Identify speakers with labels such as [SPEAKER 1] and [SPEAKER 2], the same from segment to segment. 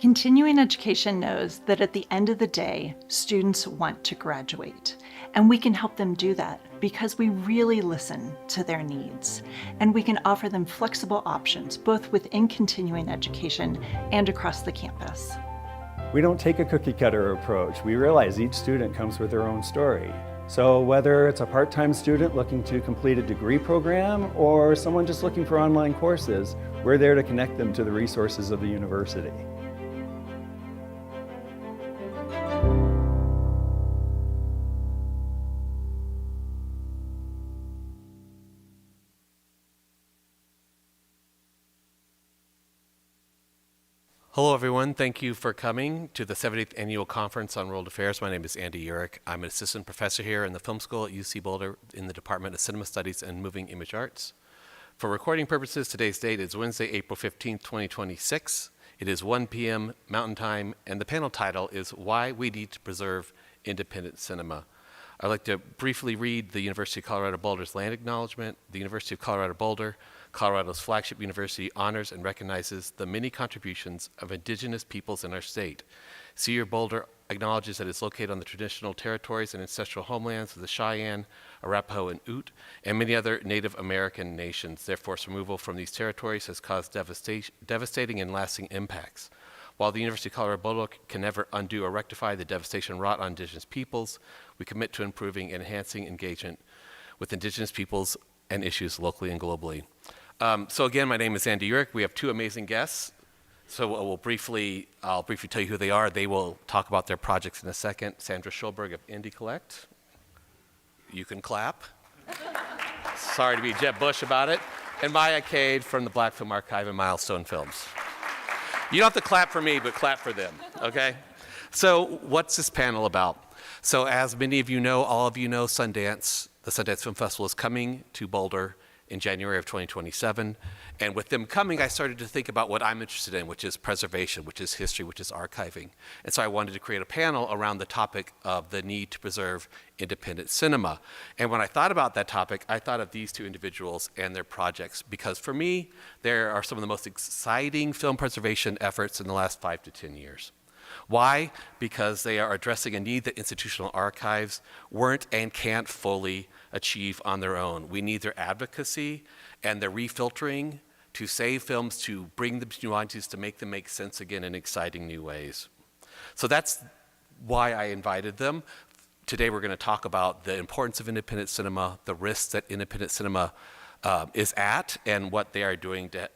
[SPEAKER 1] Continuing education knows that at the end of the day, students want to graduate, and we can help them do that because we really listen to their needs, and we can offer them flexible options both within continuing education and across the campus.
[SPEAKER 2] We don't take a cookie cutter approach. We realize each student comes with their own story. So whether it's a part-time student looking to complete a degree program or someone just looking for online courses, we're there to connect them to the resources of the university.
[SPEAKER 3] Hello, everyone. Thank you for coming to the 70th Annual Conference on World Affairs. My name is Andy Urich. I'm an assistant professor here in the film school at UC Boulder in the Department of Cinema Studies and Moving Image Arts. For recording purposes, today's date is Wednesday, April 15th, 2026. It is 1 p.m. Mountain Time, and the panel title is Why We Need to Preserve Independent Cinema. I'd like to briefly read the University of Colorado Boulder's land acknowledgement. The University of Colorado Boulder, Colorado's flagship university, honors and recognizes the many contributions of indigenous peoples in our state. CU Boulder acknowledges that it's located on the traditional territories and ancestral homelands of the Cheyenne, Arapaho, and Ute, and many other Native American nations. Therefore, its removal from these territories has caused devastating and lasting impacts. While the University of Colorado Boulder can never undo or rectify the devastation wrought on indigenous peoples, we commit to improving and enhancing engagement with indigenous peoples and issues locally and globally. So again, my name is Andy Urich. We have two amazing guests. So I'll briefly tell you who they are. They will talk about their projects in a second. Sandra Schulberg of Indie Collect. You can clap. Sorry to be Jeb Bush about it. And Maya Cade from the Black Film Archive and Milestone Films. You don't have to clap for me, but clap for them, okay? So what's this panel about? So as many of you know, all of you know, Sundance, the Sundance Film Festival is coming to Boulder in January of 2027. And with them coming, I started to think about what I'm interested in, which is preservation, which is history, which is archiving. And so I wanted to create a panel around the topic of the need to preserve independent cinema. And when I thought about that topic, I thought of these two individuals and their projects, because for me, there are some of the most exciting film preservation efforts in the last 5 to 10 years. Why? Because they are addressing a need that institutional archives weren't and can't fully achieve on their own. We need their advocacy and their refiltering to save films, to bring them to new audiences, to make them make sense again in exciting new ways. So that's why I invited them. Today we're going to talk about the importance of independent cinema, the risks that independent cinema is at, and what they are doing to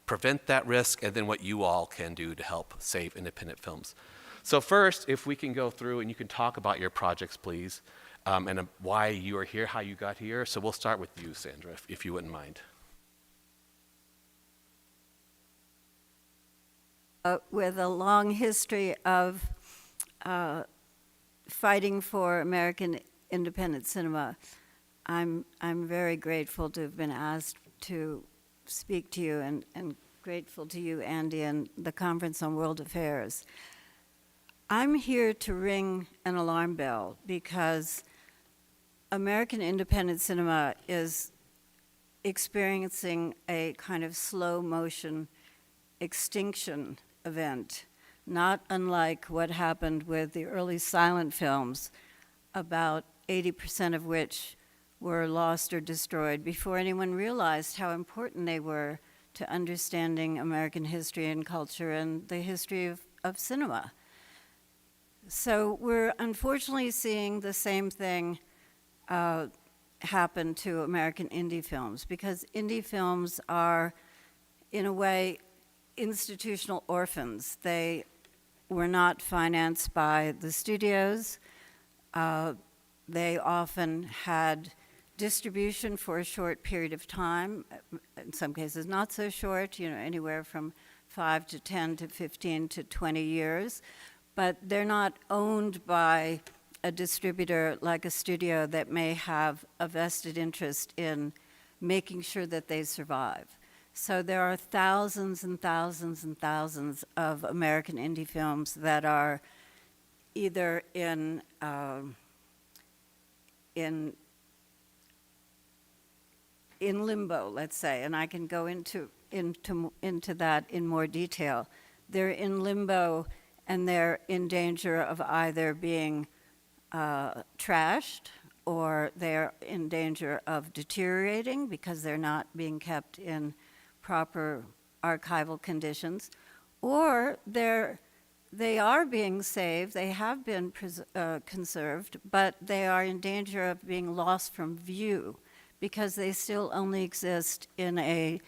[SPEAKER 3] prevent that risk, and then what you all can do to help save independent films. So first, if we can go through and you can talk about your projects, please, and why you are here, how you got here. So we'll start with you, Sandra, if you wouldn't mind.
[SPEAKER 4] With a long history of fighting for American independent cinema, I'm very grateful to have been asked to speak to you, and grateful to you, Andy, and the Conference on World Affairs. I'm here to ring an alarm bell because American independent cinema is experiencing a kind of slow motion extinction event, not unlike what happened with the early silent films, about 80% of which were lost or destroyed before anyone realized how important they were to understanding American history and culture and the history of cinema. So we're unfortunately seeing the same thing happen to American indie films, because indie films are, in a way, institutional orphans. They were not financed by the studios. They often had distribution for a short period of time, in some cases not so short, anywhere from 5 to 10 to 15 to 20 years, but they're not owned by a distributor like a studio that may have a vested interest in making sure that they survive. So there are thousands and thousands and thousands of American indie films that are either in limbo, let's say, and I can go into that in more detail. they're in limbo and they're in danger of either being trashed, or they're in danger of deteriorating because they're not being kept in proper archival conditions, or they are being saved, they have been conserved, but they are in danger of being lost from view because they still only exist in a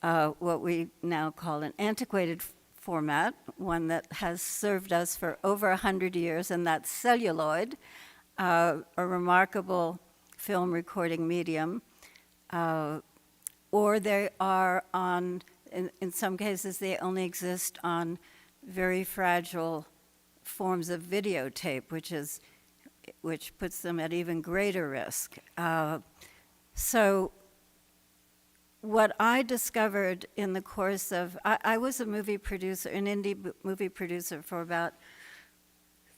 [SPEAKER 4] what we now call an antiquated format, one that has served us for over 100 years, and that's celluloid, a remarkable film recording medium. Or they are on, in some cases, they only exist on very fragile forms of videotape, which puts them at even greater risk. So what I discovered in the course of, I was a movie producer, an indie movie producer for about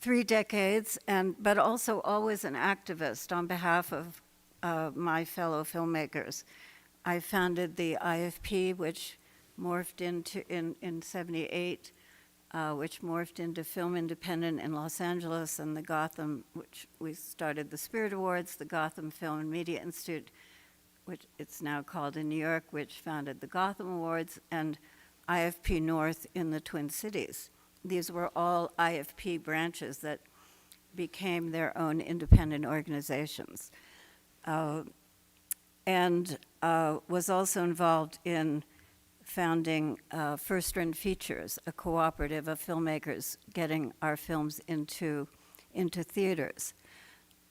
[SPEAKER 4] 3 decades, but also always an activist on behalf of my fellow filmmakers. I founded the IFP, which morphed into, in 78, which morphed into Film Independent in Los Angeles, and the Gotham, which we started the Spirit Awards, the Gotham Film and Media Institute, which it's now called in New York, which founded the Gotham Awards, and IFP North in the Twin Cities. These were all IFP branches that became their own independent organizations. And was also involved in founding First Run Features, a cooperative of filmmakers getting our films into theaters.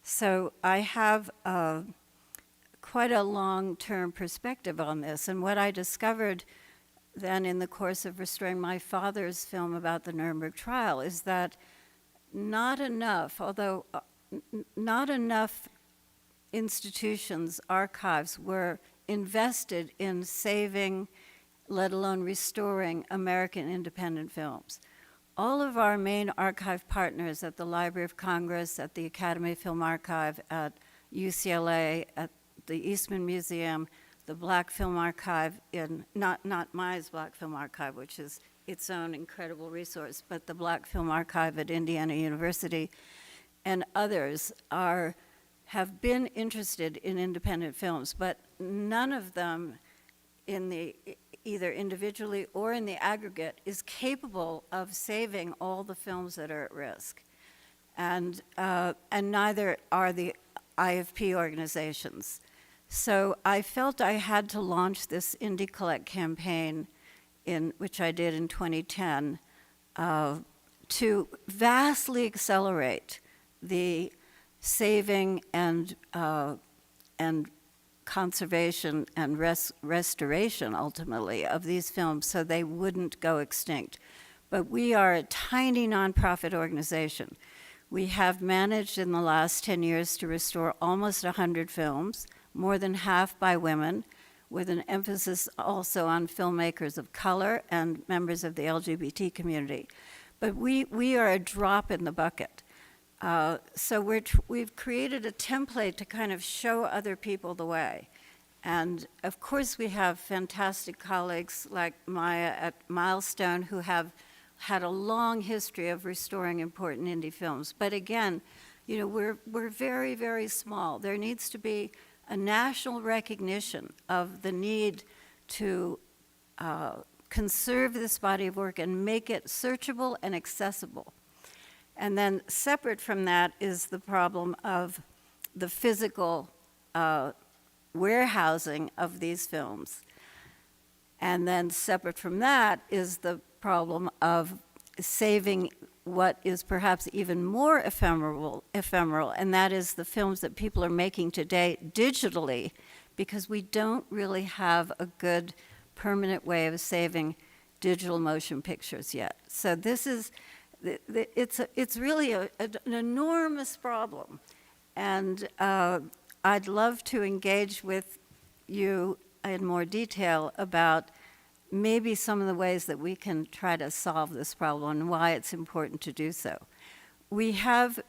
[SPEAKER 4] So I have quite a long-term perspective on this, and what I discovered then in the course of restoring my father's film about the Nuremberg trial is that not enough institutions, archives were invested in saving, let alone restoring, American independent films. All of our main archive partners at the Library of Congress, at the Academy Film Archive, at UCLA, at the Eastman Museum, the Black Film Archive not Maya's Black Film Archive, which is its own incredible resource, but the Black Film Archive at Indiana University, and others have been interested in independent films, but none of them either individually or in the aggregate is capable of saving all the films that are at risk. And neither are the IFP organizations. So I felt I had to launch this Indie Collect campaign, which I did in 2010, to vastly accelerate the saving and conservation and restoration, ultimately, of these films so they wouldn't go extinct. But we are a tiny nonprofit organization. We have managed in the last 10 years to restore almost 100 films, more than half by women, with an emphasis also on filmmakers of color and members of the LGBT community. But we are a drop in the bucket. So we've created a template to kind of show other people the way. And of course we have fantastic colleagues like Maya at Milestone who have had a long history of restoring important indie films. But again, we're very, very small. There needs to be a national recognition of the need to conserve this body of work and make it searchable and accessible. And then separate from that is the problem of the physical warehousing of these films. And then separate from that is the problem of saving what is perhaps even more ephemeral, and that is the films that people are making today digitally, because we don't really have a good permanent way of saving digital motion pictures yet. So this is, it's really an enormous problem. And I'd love to engage with you in more detail about maybe some of the ways that we can try to solve this problem and why it's important to do so. We have,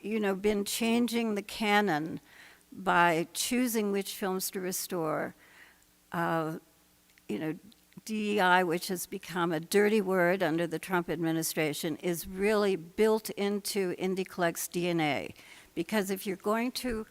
[SPEAKER 4] been changing the canon by choosing which films to restore, DEI, which has become a dirty word under the Trump administration, is really built into Indie Collect's DNA. Because if you're going to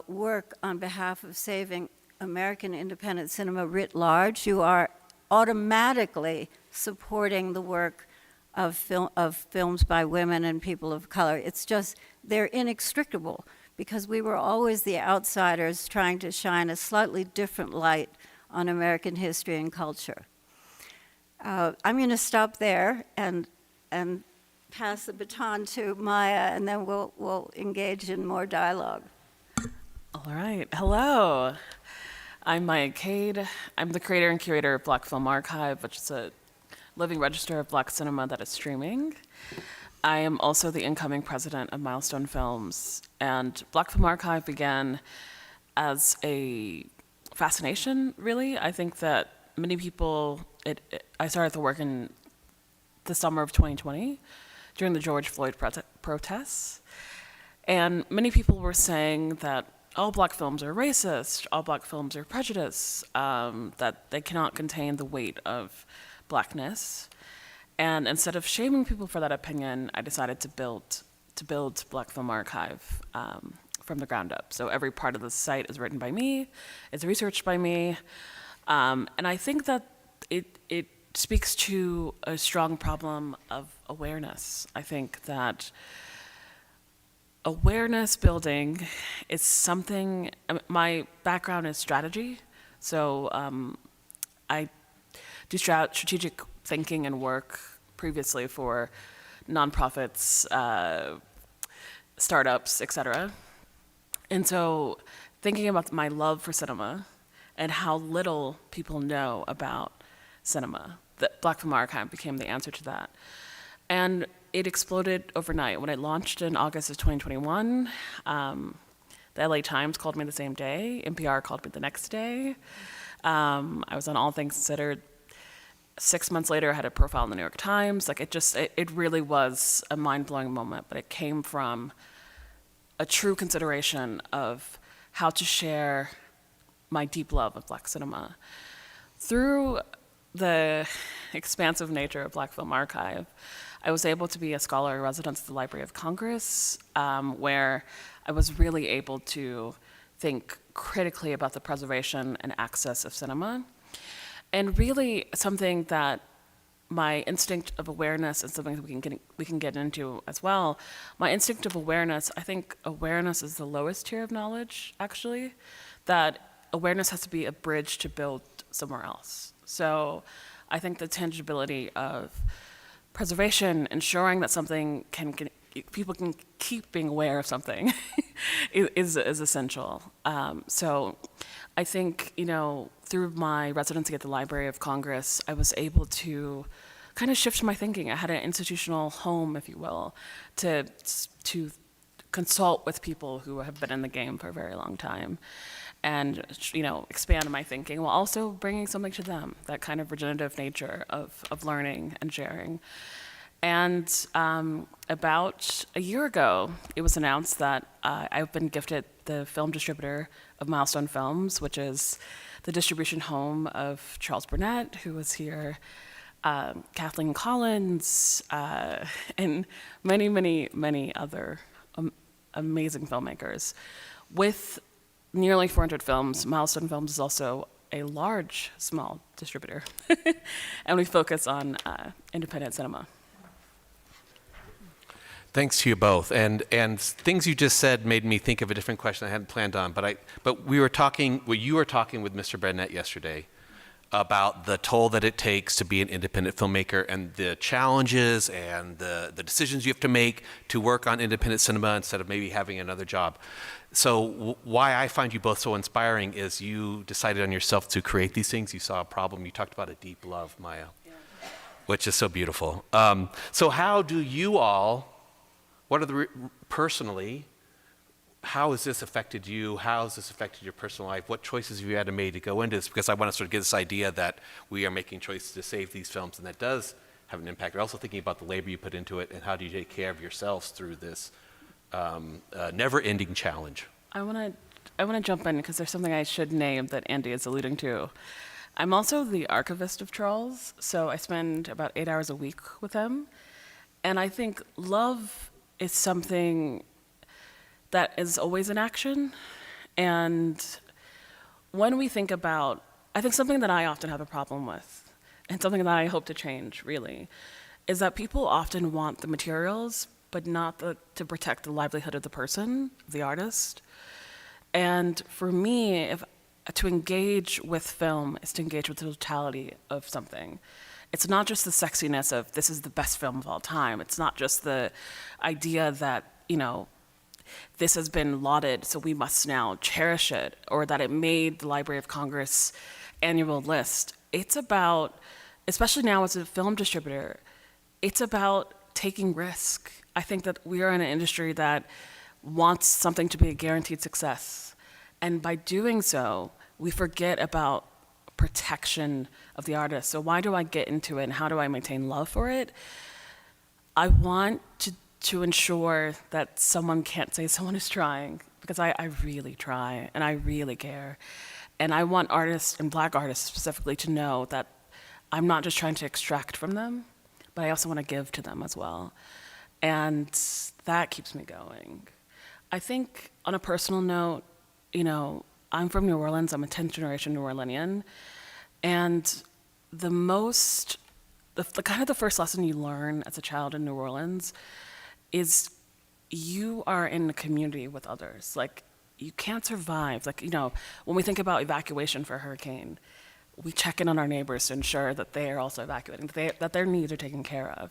[SPEAKER 4] work on behalf of saving American independent cinema writ large, you are automatically supporting the work of films by women and people of color. It's just, they're inextricable, because we were always the outsiders trying to shine a slightly different light on American history and culture. I'm going to stop there and pass the baton to Maya, and then we'll engage in more dialogue.
[SPEAKER 5] All right. Hello. I'm Maya Cade. I'm the creator and curator of Black Film Archive, which is a living register of Black cinema that is streaming. I am also the incoming president of Milestone Films. And Black Film Archive began as a fascination, really. I think that many people, I started the work in the summer of 2020 during the George Floyd protests. And many people were saying that all Black films are racist, all Black films are prejudiced, that they cannot contain the weight of Blackness. And instead of shaming people for that opinion, I decided to build Black Film Archive from the ground up. So every part of the site is written by me, it's researched by me, and I think that it speaks to a strong problem of awareness. I think that awareness building is something, my background is strategy, so I do strategic thinking and work previously for nonprofits, startups, etc. And so thinking about my love for cinema and how little people know about cinema, the Black Film Archive became the answer to that. And it exploded overnight. When it launched in August of 2021, the LA Times called me the same day, NPR called me the next day. I was on All Things Considered. 6 months later, I had a profile in the New York Times. Like, it really was a mind-blowing moment, but it came from a true consideration of how to share my deep love of Black cinema. Through the expansive nature of Black Film Archive, I was able to be a scholar in residence at the Library of Congress, where I was really able to think critically about the preservation and access of cinema. And really something that my instinct of awareness is something that we can get into as well. My instinct of awareness, I think awareness is the lowest tier of knowledge, actually, that awareness has to be a bridge to build somewhere else. So I think the tangibility of preservation, ensuring that something people can keep being aware of something is essential. So I think, through my residency at the Library of Congress, I was able to kind of shift my thinking. I had an institutional home, if you will, to consult with people who have been in the game for a very long time and, expand my thinking while also bringing something to them, that kind of regenerative nature of learning and sharing. And about a year ago, it was announced that I've been gifted the film distributor of Milestone Films, which is the distribution home of Charles Burnett, who was here, Kathleen Collins, and many, many, many other amazing filmmakers. With nearly 400 films, Milestone Films is also a large, small distributor, and we focus on independent cinema.
[SPEAKER 3] Thanks to you both. And things you just said made me think of a different question I hadn't planned on. But you were talking with Mr. Burnett yesterday about the toll that it takes to be an independent filmmaker and the challenges and the decisions you have to make to work on independent cinema instead of maybe having another job. So why I find you both so inspiring is you decided on yourself to create these things. You saw a problem. You talked about a deep love, Maya, which is so beautiful. So how do you all, personally, how has this affected you? How has this affected your personal life? What choices have you had to make to go into this? Because I want to sort of get this idea that we are making choices to save these films, and that does have an impact. You're also thinking about the labor you put into it, and how do you take care of yourselves through this never-ending challenge?
[SPEAKER 5] I want to jump in because there's something I should name that Andy is alluding to. I'm also the archivist of Charles, so I spend about 8 hours a week with him. And I think love is something that is always in action. And when we think about, I think something that I often have a problem with, and something that I hope to change really, is that people often want the materials, but not to protect the livelihood of the person, the artist. And for me, to engage with film is to engage with the totality of something. It's not just the sexiness of this is the best film of all time. It's not just the idea that, this has been lauded, so we must now cherish it, or that it made the Library of Congress annual list. It's about, especially now as a film distributor, it's about taking risk. I think that we are in an industry that wants something to be a guaranteed success. And by doing so, we forget about protection of the artist. So why do I get into it and how do I maintain love for it? I want to ensure that someone can't say someone is trying, because I really try and I really care. And I want artists, and Black artists specifically, to know that I'm not just trying to extract from them, but I also want to give to them as well. And that keeps me going. I think on a personal note, I'm from New Orleans. I'm a 10th generation New Orleanian. And the first lesson you learn as a child in New Orleans is you are in a community with others. Like, you can't survive. Like, when we think about evacuation for a hurricane, we check in on our neighbors to ensure that they are also evacuating, that their needs are taken care of.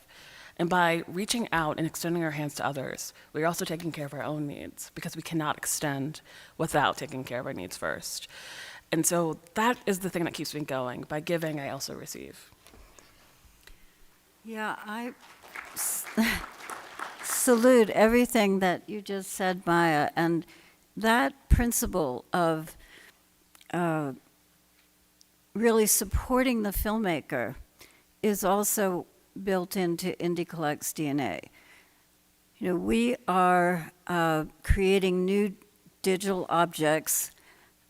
[SPEAKER 5] And by reaching out and extending our hands to others, we're also taking care of our own needs, because we cannot extend without taking care of our needs first. And so that is the thing that keeps me going. By giving, I also receive.
[SPEAKER 4] Yeah, I salute everything that you just said, Maya, and that principle of really supporting the filmmaker is also built into Indie Collect's DNA. We are creating new digital objects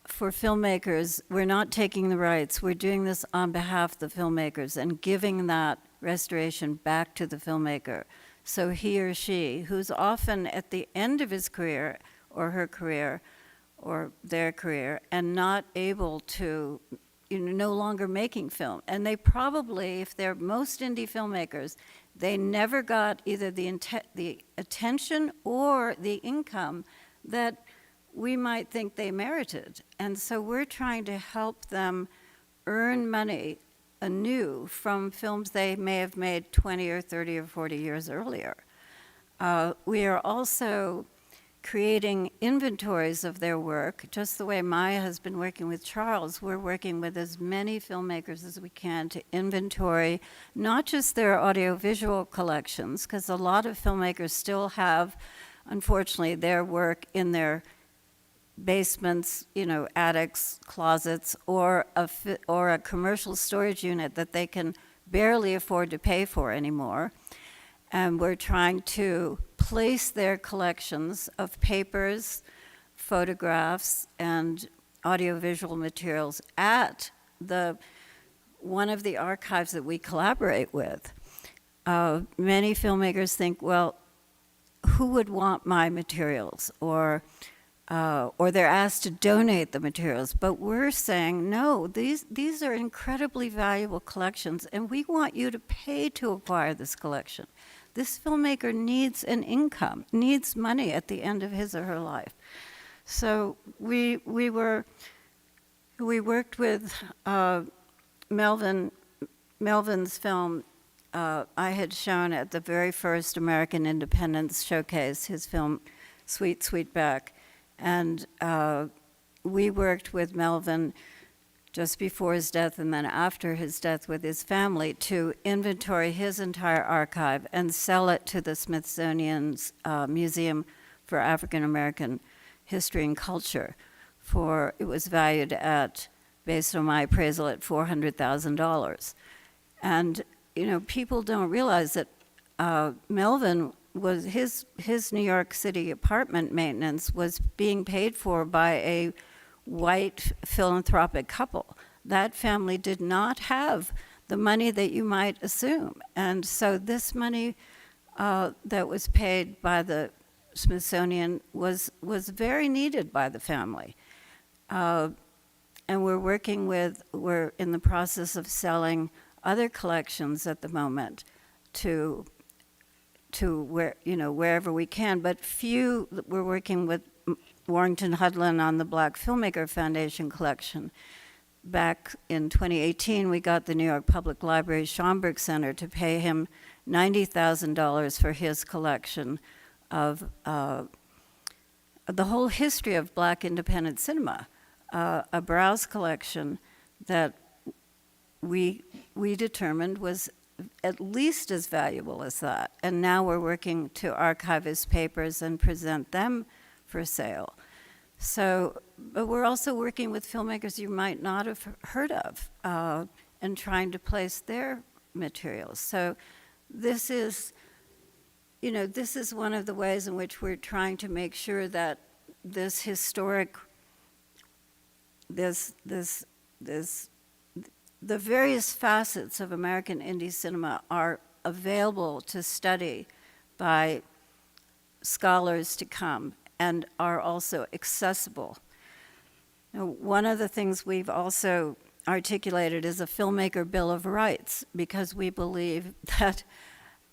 [SPEAKER 4] for filmmakers. We're not taking the rights. We're doing this on behalf of the filmmakers and giving that restoration back to the filmmaker. So he or she, who's often at the end of his career or her career or their career and not able to, no longer making film. And they probably, if they're most indie filmmakers, they never got either the attention or the income that we might think they merited. And so we're trying to help them earn money anew from films they may have made 20 or 30 or 40 years earlier. We are also creating inventories of their work, just the way Maya has been working with Charles. We're working with as many filmmakers as we can to inventory not just their audiovisual collections, because a lot of filmmakers still have, unfortunately, their work in their basements, attics, closets, or a commercial storage unit that they can barely afford to pay for anymore. And we're trying to place their collections of papers, photographs, and audiovisual materials at one of the archives that we collaborate with. Many filmmakers think, well, who would want my materials? Or they're asked to donate the materials. But we're saying, no, these are incredibly valuable collections, and we want you to pay to acquire this collection. This filmmaker needs an income, needs money at the end of his or her life. So we worked with Melvin's film. I had shown at the very first American Independence Showcase his film, Sweet Sweetback. And we worked with Melvin just before his death and then after his death with his family to inventory his entire archive and sell it to the Smithsonian's Museum for African American History and Culture. It was valued at, based on my appraisal, at $400,000. And people don't realize that Melvin was his New York City apartment maintenance was being paid for by a white philanthropic couple. that family did not have the money that you might assume. And so this money that was paid by the Smithsonian was very needed by the family. And we're in the process of selling other collections at the moment to where, wherever we can, but we're working with Warrington Hudlin on the Black Filmmaker Foundation collection. Back in 2018, we got the New York Public Library Schomburg Center to pay him $90,000 for his collection of the whole history of Black independent cinema, a Browse collection that we determined was at least as valuable as that. And now we're working to archive his papers and present them for sale. So, but we're also working with filmmakers you might not have heard of and trying to place their materials. So this is one of the ways in which we're trying to make sure that this historic, the various facets of American indie cinema are available to study by scholars to come and are also accessible. Now, one of the things we've also articulated is a filmmaker bill of rights, because we believe that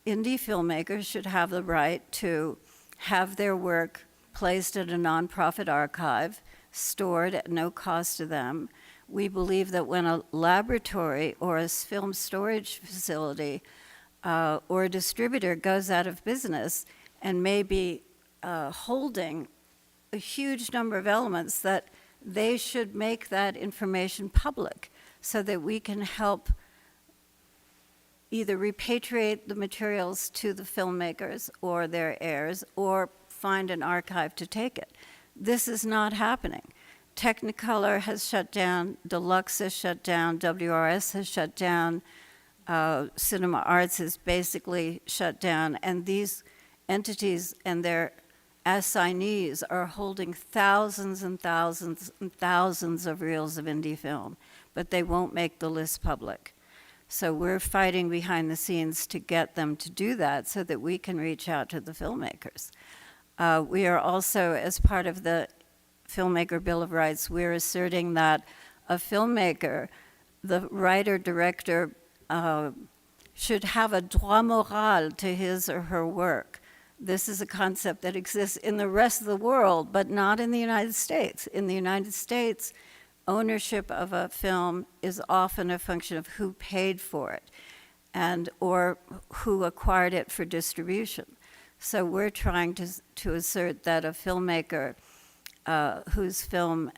[SPEAKER 4] indie filmmakers should have the right to have their work placed at a nonprofit archive, stored at no cost to them. We believe that when a laboratory or a film storage facility or a distributor goes out of business and may be holding a huge number of elements, that they should make that information public so that we can help either repatriate the materials to the filmmakers or their heirs, or find an archive to take it. This is not happening. Technicolor has shut down, Deluxe has shut down, WRS has shut down, Cinema Arts has basically shut down, and these entities and their assignees are holding thousands and thousands and thousands of reels of indie film, but they won't make the list public. So we're fighting behind the scenes to get them to do that so that we can reach out to the filmmakers. We are also, as part of the Filmmaker Bill of Rights, we're asserting that a filmmaker, the writer-director, should have a droit moral to his or her work. This is a concept that exists in the rest of the world, but not in the United States. In the United States, ownership of a film is often a function of who paid for it or who acquired it for distribution. So we're trying to assert that a filmmaker whose film,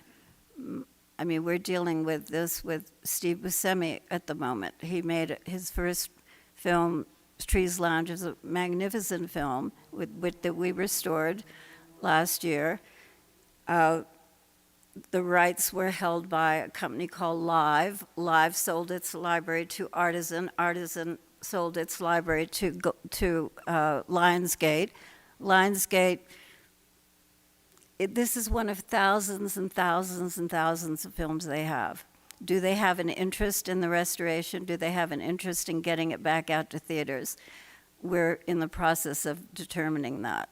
[SPEAKER 4] we're dealing with this with Steve Buscemi at the moment. He made his first film, Trees Lounge, is a magnificent film that we restored last year. The rights were held by a company called Live. Live sold its library to Artisan. Artisan sold its library to Lionsgate. Lionsgate, this is one of thousands and thousands and thousands of films they have. Do they have an interest in the restoration? Do they have an interest in getting it back out to theaters? We're in the process of determining that.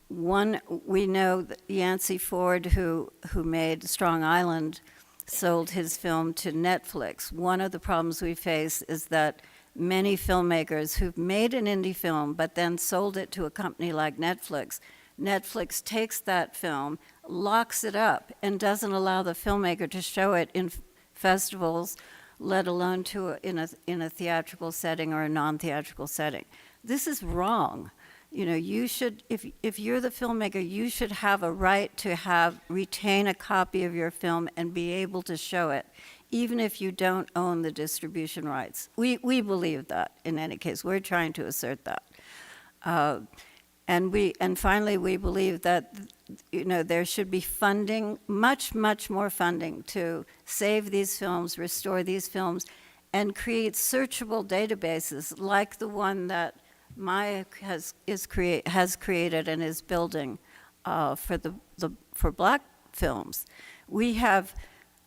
[SPEAKER 4] We know that Yancey Ford, who made Strong Island, sold his film to Netflix. One of the problems we face is that many filmmakers who've made an indie film but then sold it to a company like Netflix takes that film, locks it up, and doesn't allow the filmmaker to show it in festivals, let alone in a theatrical setting or a non-theatrical setting. This is wrong. You should, if you're the filmmaker, you should have a right to retain a copy of your film and be able to show it, even if you don't own the distribution rights. We believe that, in any case. We're trying to assert that. And finally, we believe that there should be funding, much, much more funding, to save these films, restore these films, and create searchable databases like the one that Maya has created and is building for Black films. We have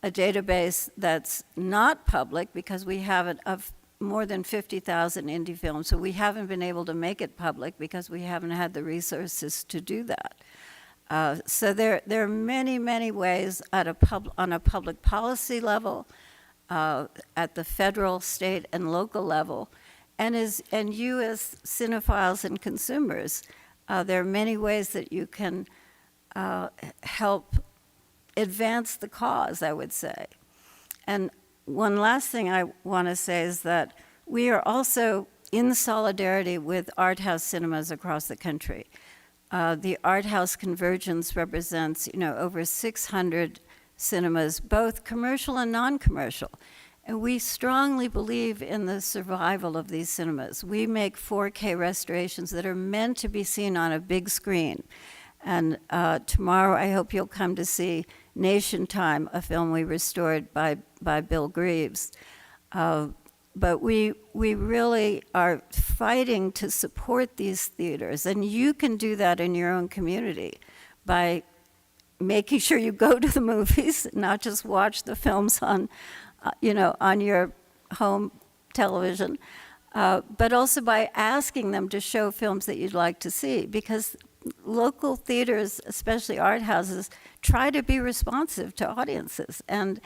[SPEAKER 4] a database that's not public because we have it of more than 50,000 indie films, so we haven't been able to make it public because we haven't had the resources to do that. So there are many, many ways on a public policy level, at the federal, state, and local level, and you as cinephiles and consumers, there are many ways that you can help advance the cause, I would say. And one last thing I want to say is that we are also in solidarity with art house cinemas across the country. The Art House Convergence represents, over 600 cinemas, both commercial and non-commercial. And we strongly believe in the survival of these cinemas. We make 4K restorations that are meant to be seen on a big screen. And tomorrow I hope you'll come to see Nation Time, a film we restored by Bill Greaves. But we really are fighting to support these theaters, and you can do that in your own community by making sure you go to the movies, not just watch the films on your home television, but also by asking them to show films that you'd like to see, because local theaters, especially art houses, try to be responsive to audiences, and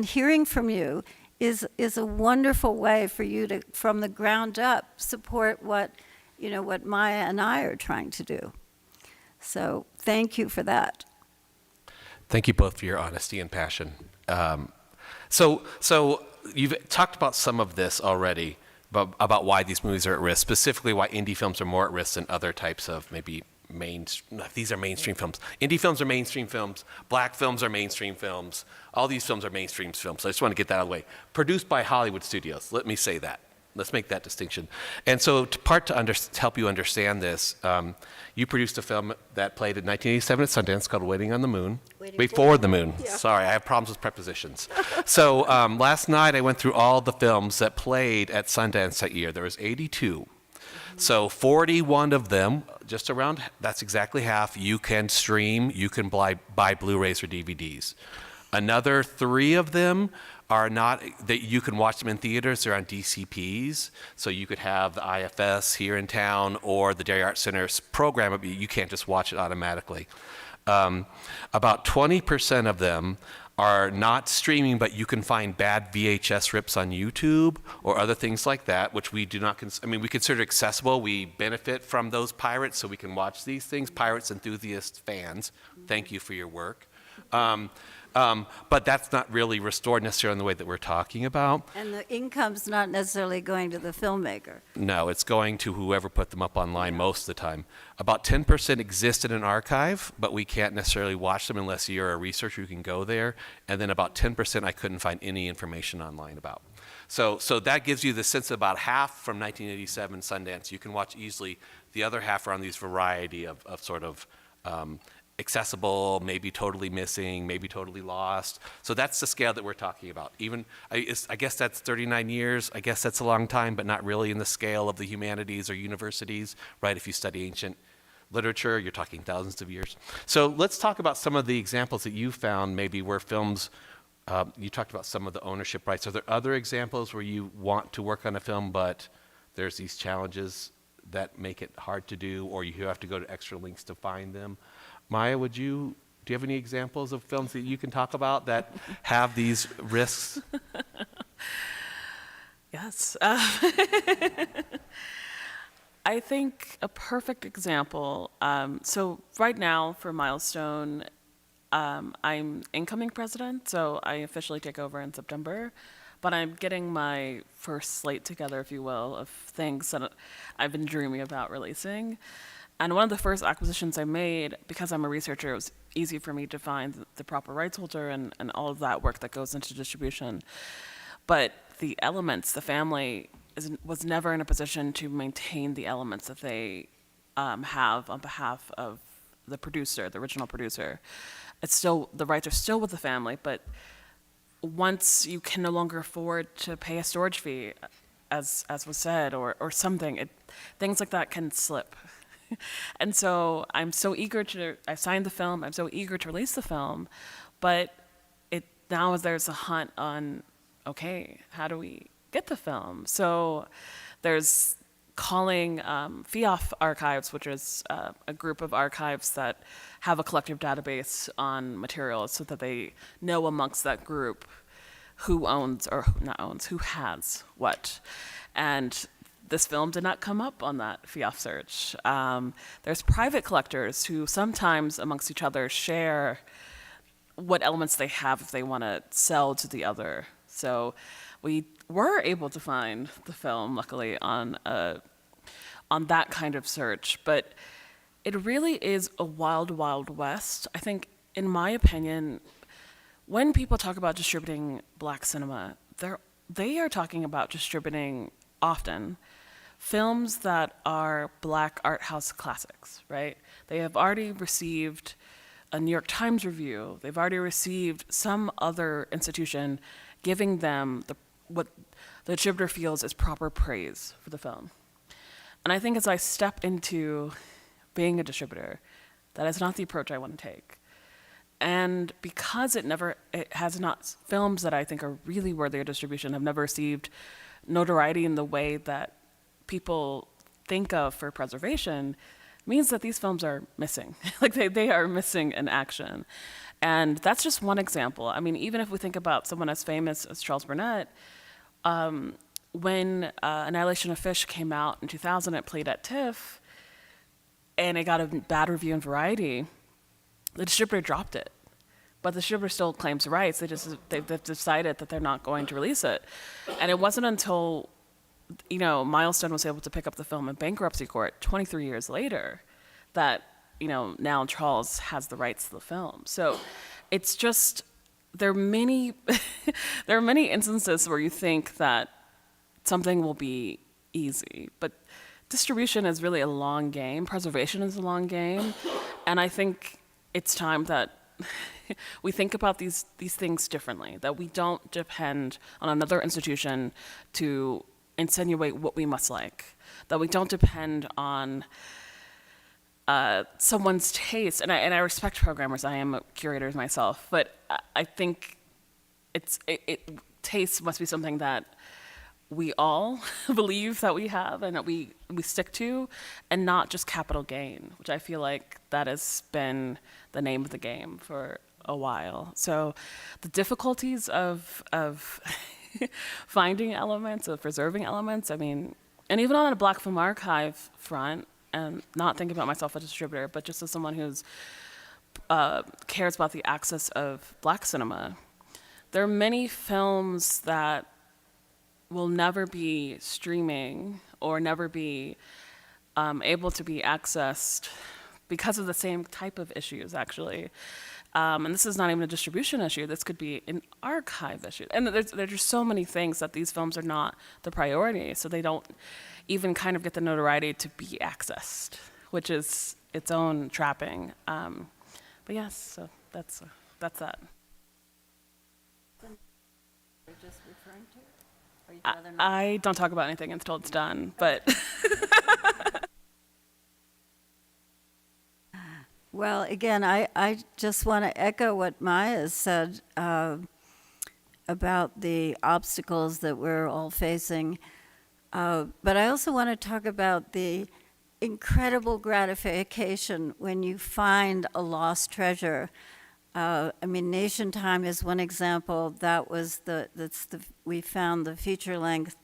[SPEAKER 4] hearing from you is a wonderful way for you to, from the ground up, support what Maya and I are trying to do. So thank you for that.
[SPEAKER 3] Thank you both for your honesty and passion. So you've talked about some of this already, about why these movies are at risk, specifically why indie films are more at risk than other types of maybe these are mainstream films. Indie films are mainstream films. Black films are mainstream films. All these films are mainstream films. So I just want to get that out of the way. Produced by Hollywood studios. Let me say that. Let's make that distinction. And so to help you understand this, you produced a film that played in 1987 at Sundance called Waiting on the Moon. Wait for the Moon. Yeah. Sorry, I have problems with prepositions. So last night I went through all the films that played at Sundance that year. There was 82. So 41 of them, just around, that's exactly half, you can stream, you can buy Blu-rays or DVDs. Another 3 of them are not, that you can watch them in theaters, they're on DCPs, so you could have the IFS here in town or the Dairy Arts Center's program, but you can't just watch it automatically. About 20% of them are not streaming, but you can find bad VHS rips on YouTube or other things like that, which we do not, we consider accessible. We benefit from those pirates, so we can watch these things. Pirates, enthusiasts, fans, thank you for your work. But that's not really restored necessarily in the way that we're talking about.
[SPEAKER 4] And the income's not necessarily going to the filmmaker.
[SPEAKER 3] No, it's going to whoever put them up online most of the time. About 10% exist in an archive, but we can't necessarily watch them unless you're a researcher who can go there. And then about 10% I couldn't find any information online about. So that gives you the sense that about half from 1987 Sundance you can watch easily. The other half are on these variety of sort of accessible, maybe totally missing, maybe totally lost. So that's the scale that we're talking about. Even, I guess that's 39 years. I guess that's a long time, but not really in the scale of the humanities or universities, right? If you study ancient literature, you're talking thousands of years. So let's talk about some of the examples that you found, maybe where films, you talked about some of the ownership rights. Are there other examples where you want to work on a film, but there's these challenges that make it hard to do, or you have to go to extra links to find them? Maya, do you have any examples of films that you can talk about that have these risks?
[SPEAKER 5] Yes. I think a perfect example, so right now for Milestone, I'm incoming president, so I officially take over in September, but I'm getting my first slate together, if you will, of things that I've been dreaming about releasing. And one of the first acquisitions I made, because I'm a researcher, it was easy for me to find the proper rights holder and all of that work that goes into distribution. But the elements, the family was never in a position to maintain the elements that they have on behalf of the producer, the original producer. It's still, the rights are still with the family, but once you can no longer afford to pay a storage fee, as was said, or something, things like that can slip. And so I signed the film, I'm so eager to release the film, but now there's a hunt on, okay, how do we get the film? So there's calling FIAF archives, which is a group of archives that have a collective database on materials so that they know amongst that group who owns, or not owns, who has what. And this film did not come up on that FIAF search. There's private collectors who sometimes amongst each other share what elements they have if they want to sell to the other. So we were able to find the film, luckily, on that kind of search. But it really is a wild, wild west. I think, in my opinion, when people talk about distributing Black cinema, they are talking about distributing, often, films that are Black art house classics, right? They have already received a New York Times review. They've already received some other institution giving them what the distributor feels is proper praise for the film. And I think as I step into being a distributor, that is not the approach I want to take. And because films that I think are really worthy of distribution have never received notoriety in the way that people think of for preservation, means that these films are missing. Like they are missing in action. And that's just one example. I mean, even if we think about someone as famous as Charles Burnett, when Annihilation of Fish came out in 2000, it played at TIFF, and it got a bad review in Variety, the distributor dropped it. But the distributor still claims rights. They've decided that they're not going to release it. And it wasn't until, Milestone was able to pick up the film in bankruptcy court 23 years later that, now Charles has the rights to the film. So it's just, there are many instances where you think that something will be easy, but distribution is really a long game. Preservation is a long game. And I think it's time that we think about these things differently, that we don't depend on another institution to insinuate what we must like, that we don't depend on someone's taste. And I respect programmers. I am a curator myself, but I think taste must be something that we all believe that we have and that we stick to, and not just capital gain, which I feel like that has been the name of the game for a while. So the difficulties of finding elements, of preserving elements, I mean, and even on a Black Film Archive front, and not thinking about myself as a distributor, but just as someone who's cares about the access of Black cinema, there are many films that will never be streaming or never be able to be accessed because of the same type of issues, actually. And this is not even a distribution issue. This could be an archive issue. And there's just so many things that these films are not the priority, so they don't even kind of get the notoriety to be accessed, which is its own trapping. But yes, so that's that.
[SPEAKER 4] Just referring to?
[SPEAKER 5] I don't talk about anything until it's done, but
[SPEAKER 4] Well, again, I just want to echo what Maya said about the obstacles that we're all facing. But I also want to talk about the incredible gratification when you find a lost treasure. Nation Time is one example. We found the feature-length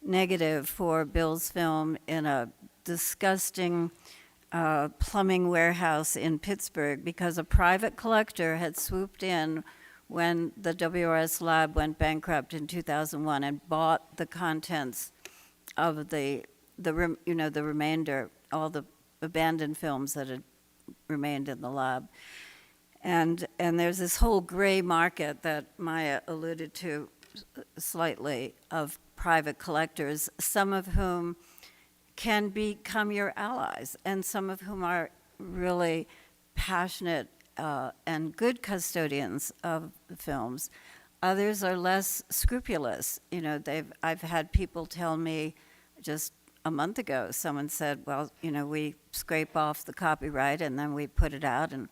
[SPEAKER 4] negative for Bill's film in a disgusting plumbing warehouse in Pittsburgh because a private collector had swooped in when the WRS lab went bankrupt in 2001 and bought the contents of the remainder, all the abandoned films that had remained in the lab. And there's this whole gray market that Maya alluded to slightly of private collectors, some of whom can become your allies, and some of whom are really passionate and good custodians of the films. Others are less scrupulous. I've had people tell me just a month ago, someone said, well, we scrape off the copyright and then we put it out and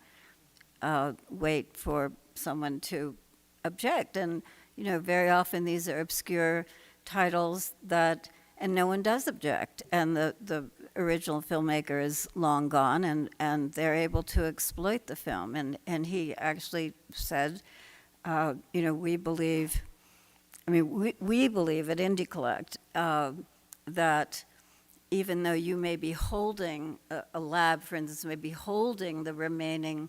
[SPEAKER 4] wait for someone to object. And, very often these are obscure titles and no one does object. And the original filmmaker is long gone, and they're able to exploit the film. And he actually said, we believe, we believe at Indie Collect that even though you may be holding, a lab, for instance, may be holding the remaining,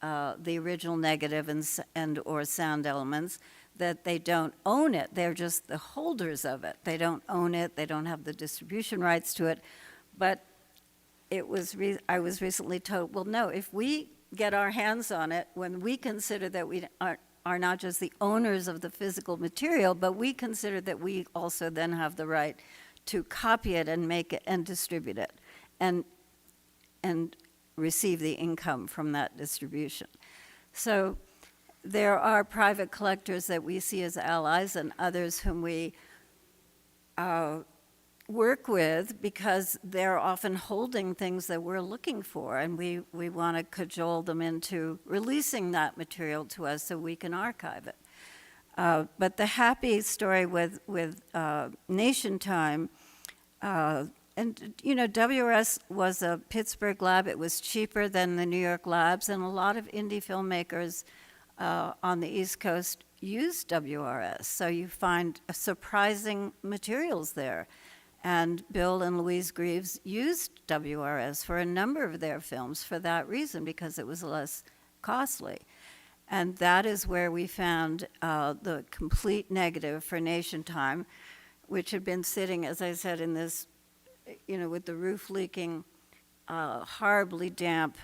[SPEAKER 4] the original negative and or sound elements, that they don't own it. They're just the holders of it. They don't own it. They don't have the distribution rights to it. But I was recently told, well, no, if we get our hands on it, when we consider that we are not just the owners of the physical material, but we consider that we also then have the right to copy it and make it and distribute it and receive the income from that distribution. So there are private collectors that we see as allies and others whom we work with because they're often holding things that we're looking for, and we want to cajole them into releasing that material to us so we can archive it. But the happy story with Nation Time, and WRS was a Pittsburgh lab. It was cheaper than the New York labs, and a lot of indie filmmakers on the East Coast use WRS. So you find surprising materials there. And Bill and Louise Greaves used WRS for a number of their films for that reason, because it was less costly. And that is where we found the complete negative for Nation Time, which had been sitting, as I said, in this, with the roof leaking, horribly damp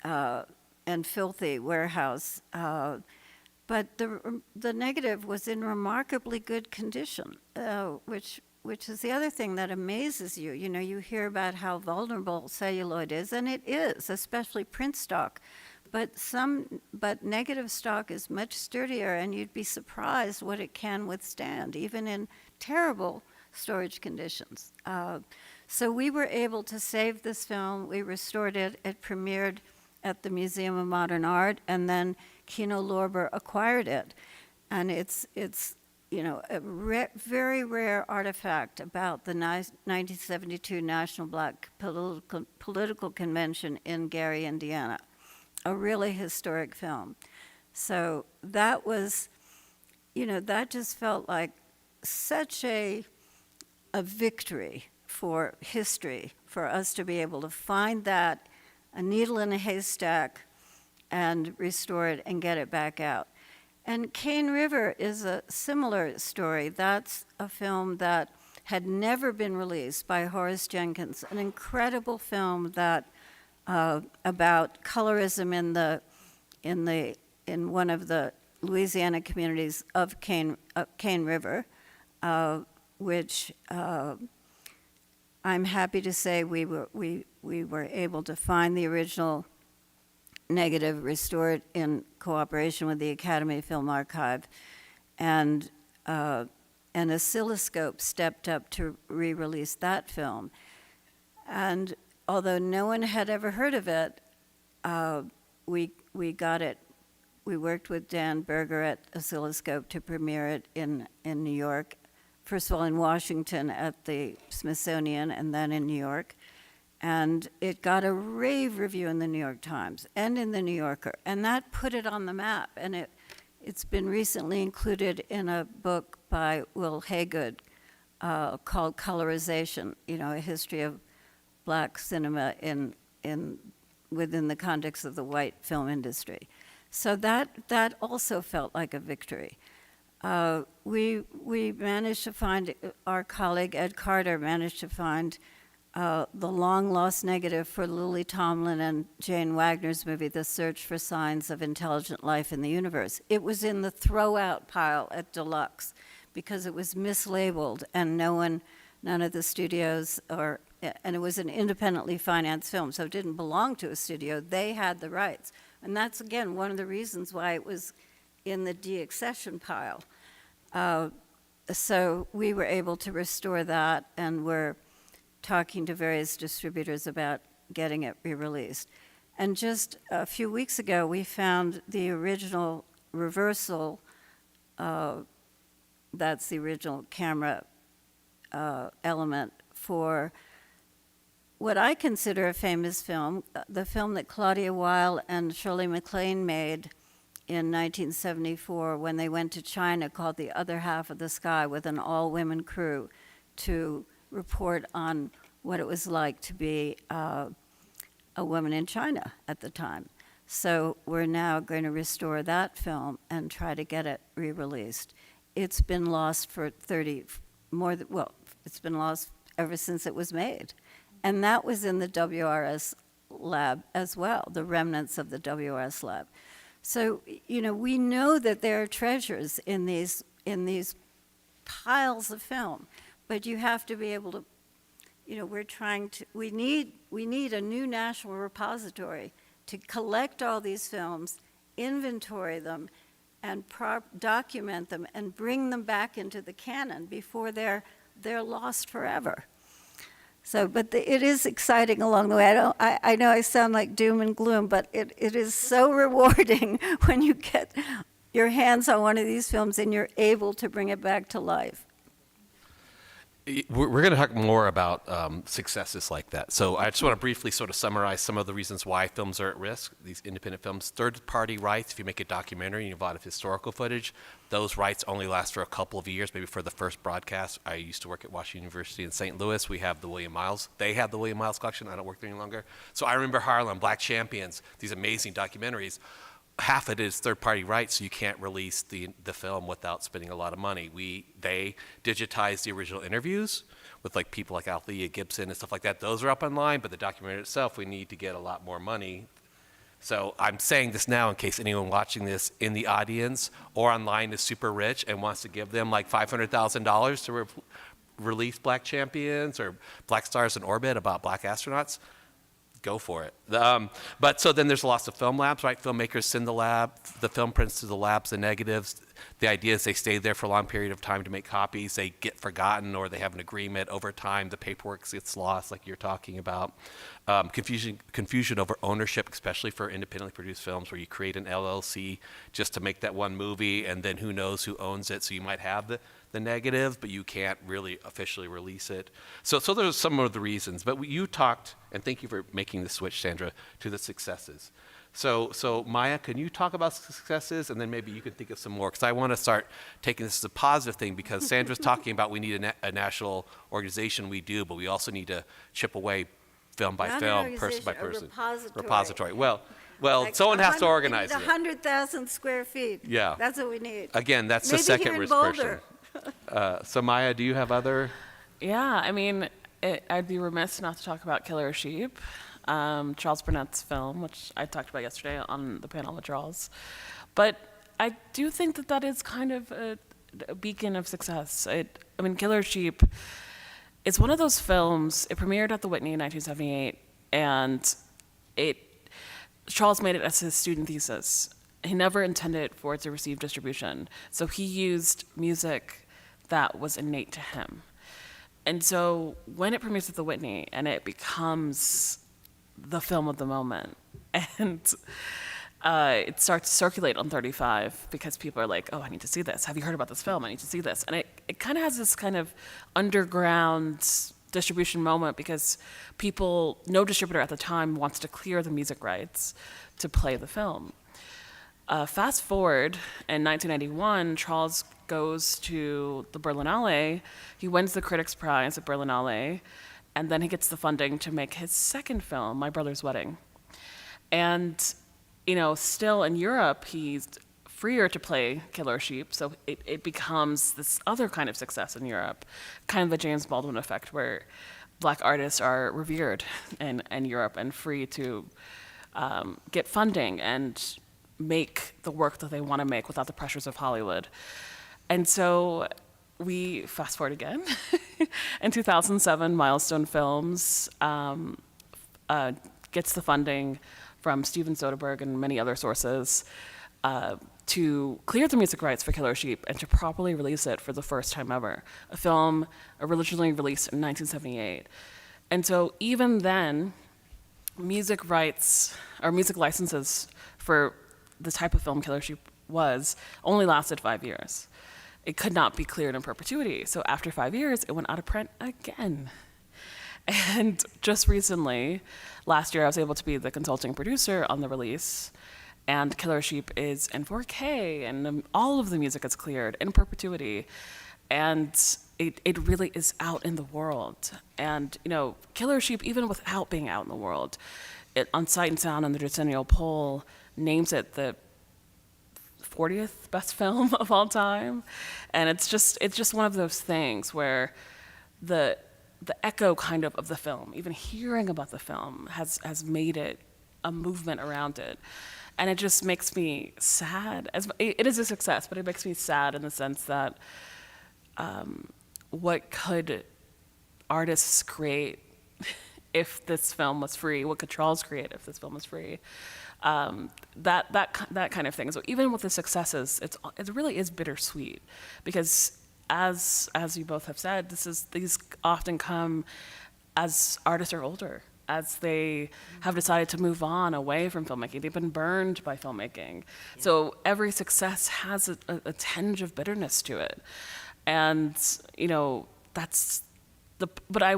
[SPEAKER 4] and filthy warehouse. But the negative was in remarkably good condition, which is the other thing that amazes you. You hear about how vulnerable celluloid is, and it is, especially print stock. But negative stock is much sturdier, and you'd be surprised what it can withstand, even in terrible storage conditions. So we were able to save this film. We restored it. It premiered at the Museum of Modern Art, and then Kino Lorber acquired it. And it's a very rare artifact about the 1972 National Black Political Convention in Gary, Indiana. A really historic film. So that was, that just felt like such a victory for history, for us to be able to find that, a needle in a haystack, and restore it and get it back out. And Cane River is a similar story. That's a film that had never been released by Horace Jenkins, an incredible film that about colorism in one of the Louisiana communities of Cane River, which I'm happy to say we were able to find the original negative, restore it in cooperation with the Academy Film Archive, and Oscilloscope stepped up to re-release that film. And although no one had ever heard of it, we got it. We worked with Dan Berger at Oscilloscope to premiere it in New York. First of all, in Washington at the Smithsonian, and then in New York. And it got a rave review in the New York Times and in the New Yorker. And that put it on the map. And it's been recently included in a book by Will Haygood called Colorization, a history of Black cinema within the context of the white film industry. So that also felt like a victory. We managed to find, our colleague Ed Carter managed to find the long-lost negative for Lily Tomlin and Jane Wagner's movie, The Search for Signs of Intelligent Life in the Universe. It was in the throw-out pile at Deluxe because it was mislabeled, and none of the studios, and it was an independently financed film, so it didn't belong to a studio. They had the rights. And that's, again, one of the reasons why it was in the de-accession pile. So we were able to restore that, and we're talking to various distributors about getting it re-released. And just a few weeks ago, we found the original reversal That's the original camera element for what I consider a famous film, the film that Claudia Weil and Shirley MacLaine made in 1974 when they went to China, called The Other Half of the Sky, with an all-women crew to report on what it was like to be a woman in China at the time. So we're now going to restore that film and try to get it re-released. It's been lost for it's been lost ever since it was made. And that was in the WRS lab as well, the remnants of the WRS lab. So, we know that there are treasures in these piles of film, but you have to be able to, we need a new national repository to collect all these films, inventory them, and document them, and bring them back into the canon before they're lost forever. So, but it is exciting along the way. I know I sound like doom and gloom, but it is so rewarding when you get your hands on one of these films and you're able to bring it back to life.
[SPEAKER 3] We're going to talk more about successes like that. So I just want to briefly sort of summarize some of the reasons why films are at risk, these independent films. Third-party rights, if you make a documentary and you have a lot of historical footage, those rights only last for a couple of years, maybe for the first broadcast. I used to work at Washington University in St. Louis. We have the William Miles. They have the William Miles collection. I don't work there any longer. So I remember Harlem, Black Champions, these amazing documentaries. Half of it is third-party rights, so you can't release the film without spending a lot of money. They digitized the original interviews with people like Althea Gibson and stuff like that. Those are up online, but the documentary itself, we need to get a lot more money. So I'm saying this now in case anyone watching this in the audience or online is super rich and wants to give them $500,000 to release Black Champions or Black Stars in Orbit about black astronauts. Go for it. But so then there's lots of film labs, right? Filmmakers send the film prints to the labs, the negatives. The idea is they stay there for a long period of time to make copies. They get forgotten or they have an agreement. Over time, the paperwork gets lost, like you're talking about. Confusion over ownership, especially for independently produced films where you create an LLC just to make that one movie, and then who knows who owns it. So you might have the negative, but you can't really officially release it. So those are some of the reasons. But you talked, and thank you for making the switch, Sandra, to the successes. So Maya, can you talk about successes, and then maybe you can think of some more, because I want to start taking this as a positive thing, because Sandra's talking about we need a national organization. We do, but we also need to chip away film by film, person by person. Repository. Well, someone has to organize it.
[SPEAKER 4] 100,000 square feet.
[SPEAKER 3] Yeah.
[SPEAKER 4] That's what we need.
[SPEAKER 3] Again, that's
[SPEAKER 4] Maybe
[SPEAKER 3] the second
[SPEAKER 4] here in
[SPEAKER 3] risk
[SPEAKER 4] Boulder.
[SPEAKER 3] person. So Maya, do you have other?
[SPEAKER 5] Yeah, I mean, I'd be remiss not to talk about Killer Sheep, Charles Burnett's film, which I talked about yesterday on the panel with Charles. But I do think that is kind of a beacon of success. Killer Sheep, it's one of those films, it premiered at the Whitney in 1978, and Charles made it as his student thesis. He never intended for it to receive distribution, so he used music that was innate to him. And so when it premieres at the Whitney and it becomes the film of the moment, and it starts to circulate on 35 because people are like, oh, I need to see this. Have you heard about this film? I need to see this. And it kind of has this kind of underground distribution moment because no distributor at the time wants to clear the music rights to play the film. Fast forward, in 1991, Charles goes to the Berlinale. He wins the Critics' Prize at Berlinale, and then he gets the funding to make his second film, My Brother's Wedding. And, still in Europe, he's freer to play Killer Sheep, so it becomes this other kind of success in Europe, kind of the James Baldwin effect, where black artists are revered in Europe and free to get funding and make the work that they want to make without the pressures of Hollywood. And so we fast forward again. In 2007, Milestone Films gets the funding from Steven Soderbergh and many other sources to clear the music rights for Killer Sheep and to properly release it for the first time ever. A film originally released in 1978. And so even then, music rights or music licenses for the type of film Killer Sheep was only lasted 5 years. It could not be cleared in perpetuity. So after 5 years, it went out of print again. And just recently, last year, I was able to be the consulting producer on the release. And Killer Sheep is in 4K, and all of the music is cleared in perpetuity. And it really is out in the world. And, you know, Killer Sheep, even without being out in the world, on Sight and Sound and the Decennial Poll names it the 40th best film of all time. And it's just one of those things where the echo kind of the film, even hearing about the film, has made it a movement around it. And it just makes me sad. It is a success, but it makes me sad in the sense that what could artists create if this film was free? What could Charles create if this film was free? That kind of thing. So even with the successes, it really is bittersweet, because as you both have said, these often come as artists are older, as they have decided to move on away from filmmaking. They've been burned by filmmaking. So every success has a tinge of bitterness to it. And, you know, but I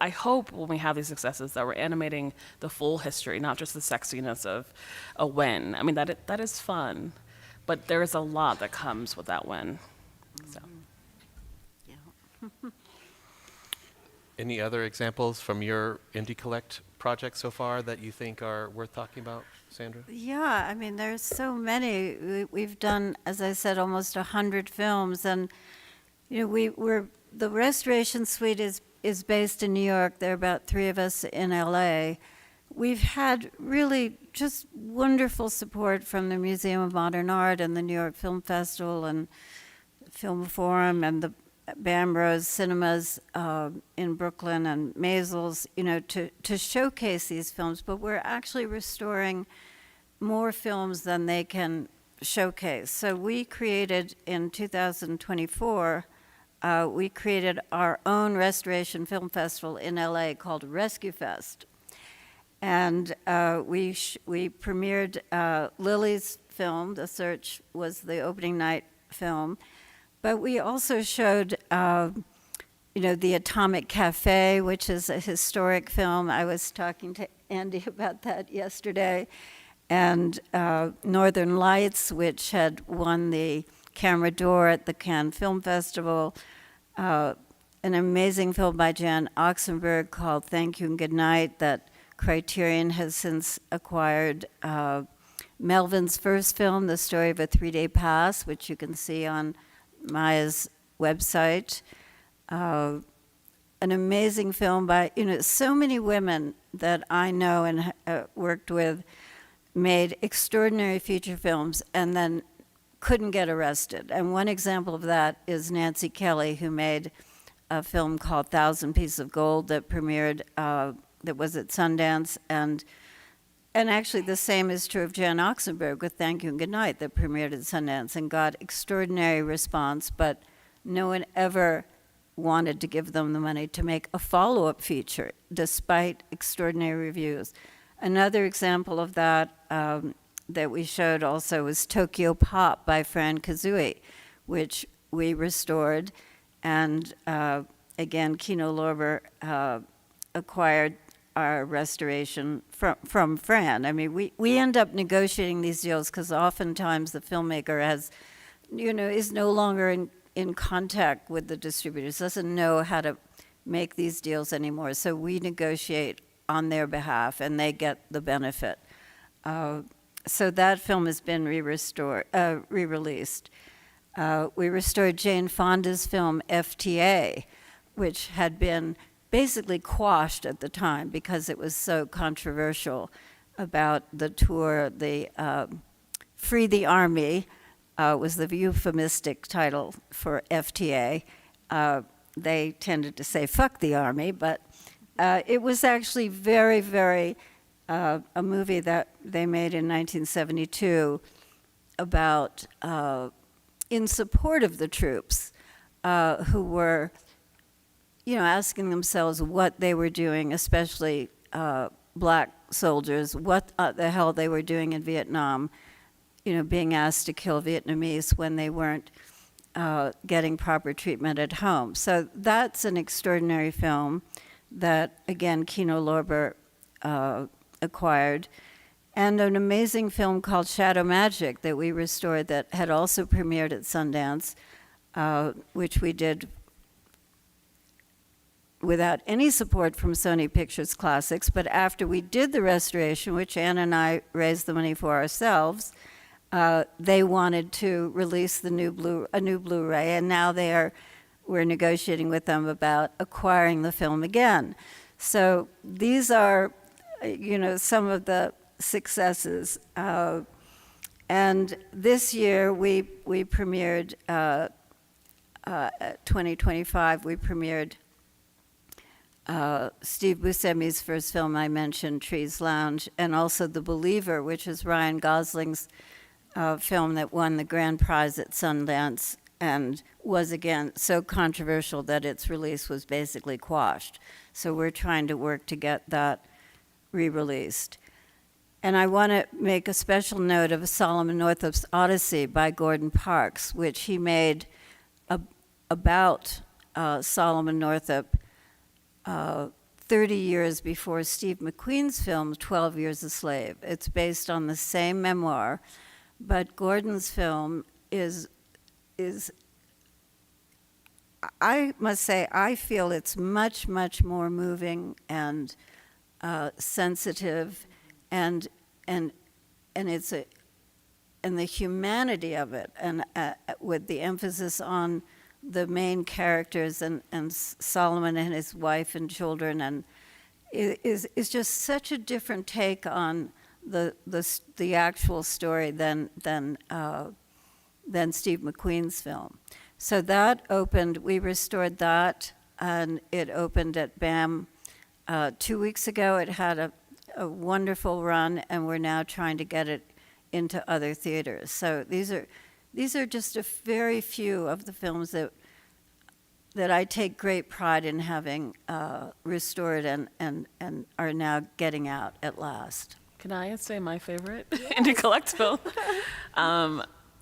[SPEAKER 5] hope when we have these successes that we're animating the full history, not just the sexiness of a win. I mean, that is fun, but there is a lot that comes with that win. So.
[SPEAKER 4] Yeah.
[SPEAKER 3] Any other examples from your Indie Collect project so far that you think are worth talking about, Sandra?
[SPEAKER 4] Yeah, I mean, there's so many. We've done, as I said, almost 100 films, and you know, the Restoration Suite is based in New York. There are about 3 of us in LA. We've had really just wonderful support from the Museum of Modern Art and the New York Film Festival and Film Forum and the Bambrose Cinemas in Brooklyn and Maisels, you know, to showcase these films. But we're actually restoring more films than they can showcase. So we created in 2024, we created our own restoration film festival in LA called Rescue Fest. And we premiered Lily's film. The Search was the opening night film. But we also showed, you know, The Atomic Cafe, which is a historic film. I was talking to Andy about that yesterday. And Northern Lights, which had won the Camera d'Or at the Cannes Film Festival. An amazing film by Jan Oxenberg called Thank You and Good Night that Criterion has since acquired. Melvin's first film, The Story of a 3-Day Pass, which you can see on Maya's website. An amazing film by, you know, so many women that I know and worked with made extraordinary feature films and then couldn't get arrested. And one example of that is Nancy Kelly, who made a film called 1,000 Pieces of Gold that premiered, that was at Sundance. And actually the same is true of Jan Oxenberg with Thank You and Good Night that premiered at Sundance and got extraordinary response, but no one ever wanted to give them the money to make a follow-up feature, despite extraordinary reviews. Another example of that that we showed also was Tokyo Pop by Fran Kazui, which we restored. And again, Kino Lorber acquired our restoration from Fran. I mean, we end up negotiating these deals because oftentimes the filmmaker has, you know, is no longer in contact with the distributors, doesn't know how to make these deals anymore. So we negotiate on their behalf, and they get the benefit. So that film has been re-released. We restored Jane Fonda's film FTA, which had been basically quashed at the time because it was so controversial about the tour. The Free the Army was the euphemistic title for FTA. They tended to say fuck the army, but it was actually very, very a movie that they made in 1972 about in support of the troops who were, you know, asking themselves what they were doing, especially black soldiers, what the hell they were doing in Vietnam, being asked to kill Vietnamese when they weren't getting proper treatment at home. So that's an extraordinary film that, again, Kino Lorber acquired. And an amazing film called Shadow Magic that we restored that had also premiered at Sundance, which we did without any support from Sony Pictures Classics. But after we did the restoration, which Ann and I raised the money for ourselves, they wanted to release a new Blu-ray, and now we're negotiating with them about acquiring the film again. So these are, some of the successes. And this year we premiered, 2025, we premiered Steve Buscemi's first film I mentioned, Trees Lounge, and also The Believer, which is Ryan Gosling's film that won the grand prize at Sundance and was, again, so controversial that its release was basically quashed. So we're trying to work to get that re-released. And I want to make a special note of Solomon Northup's Odyssey by Gordon Parks, which he made about Solomon Northup 30 years before Steve McQueen's film, 12 Years a Slave. It's based on the same memoir, but Gordon's film is I must say, I feel it's much, much more moving and sensitive, and it's and the humanity of it, and with the emphasis on the main characters and Solomon and his wife and children, and is just such a different take on the actual story than Steve McQueen's film. So that opened, we restored that, and it opened at BAM 2 weeks ago. It had a wonderful run, and we're now trying to get it into other theaters. So these are just a very few of the films that I take great pride in having restored and are now getting out at last.
[SPEAKER 5] Can I say my favorite indie collect film?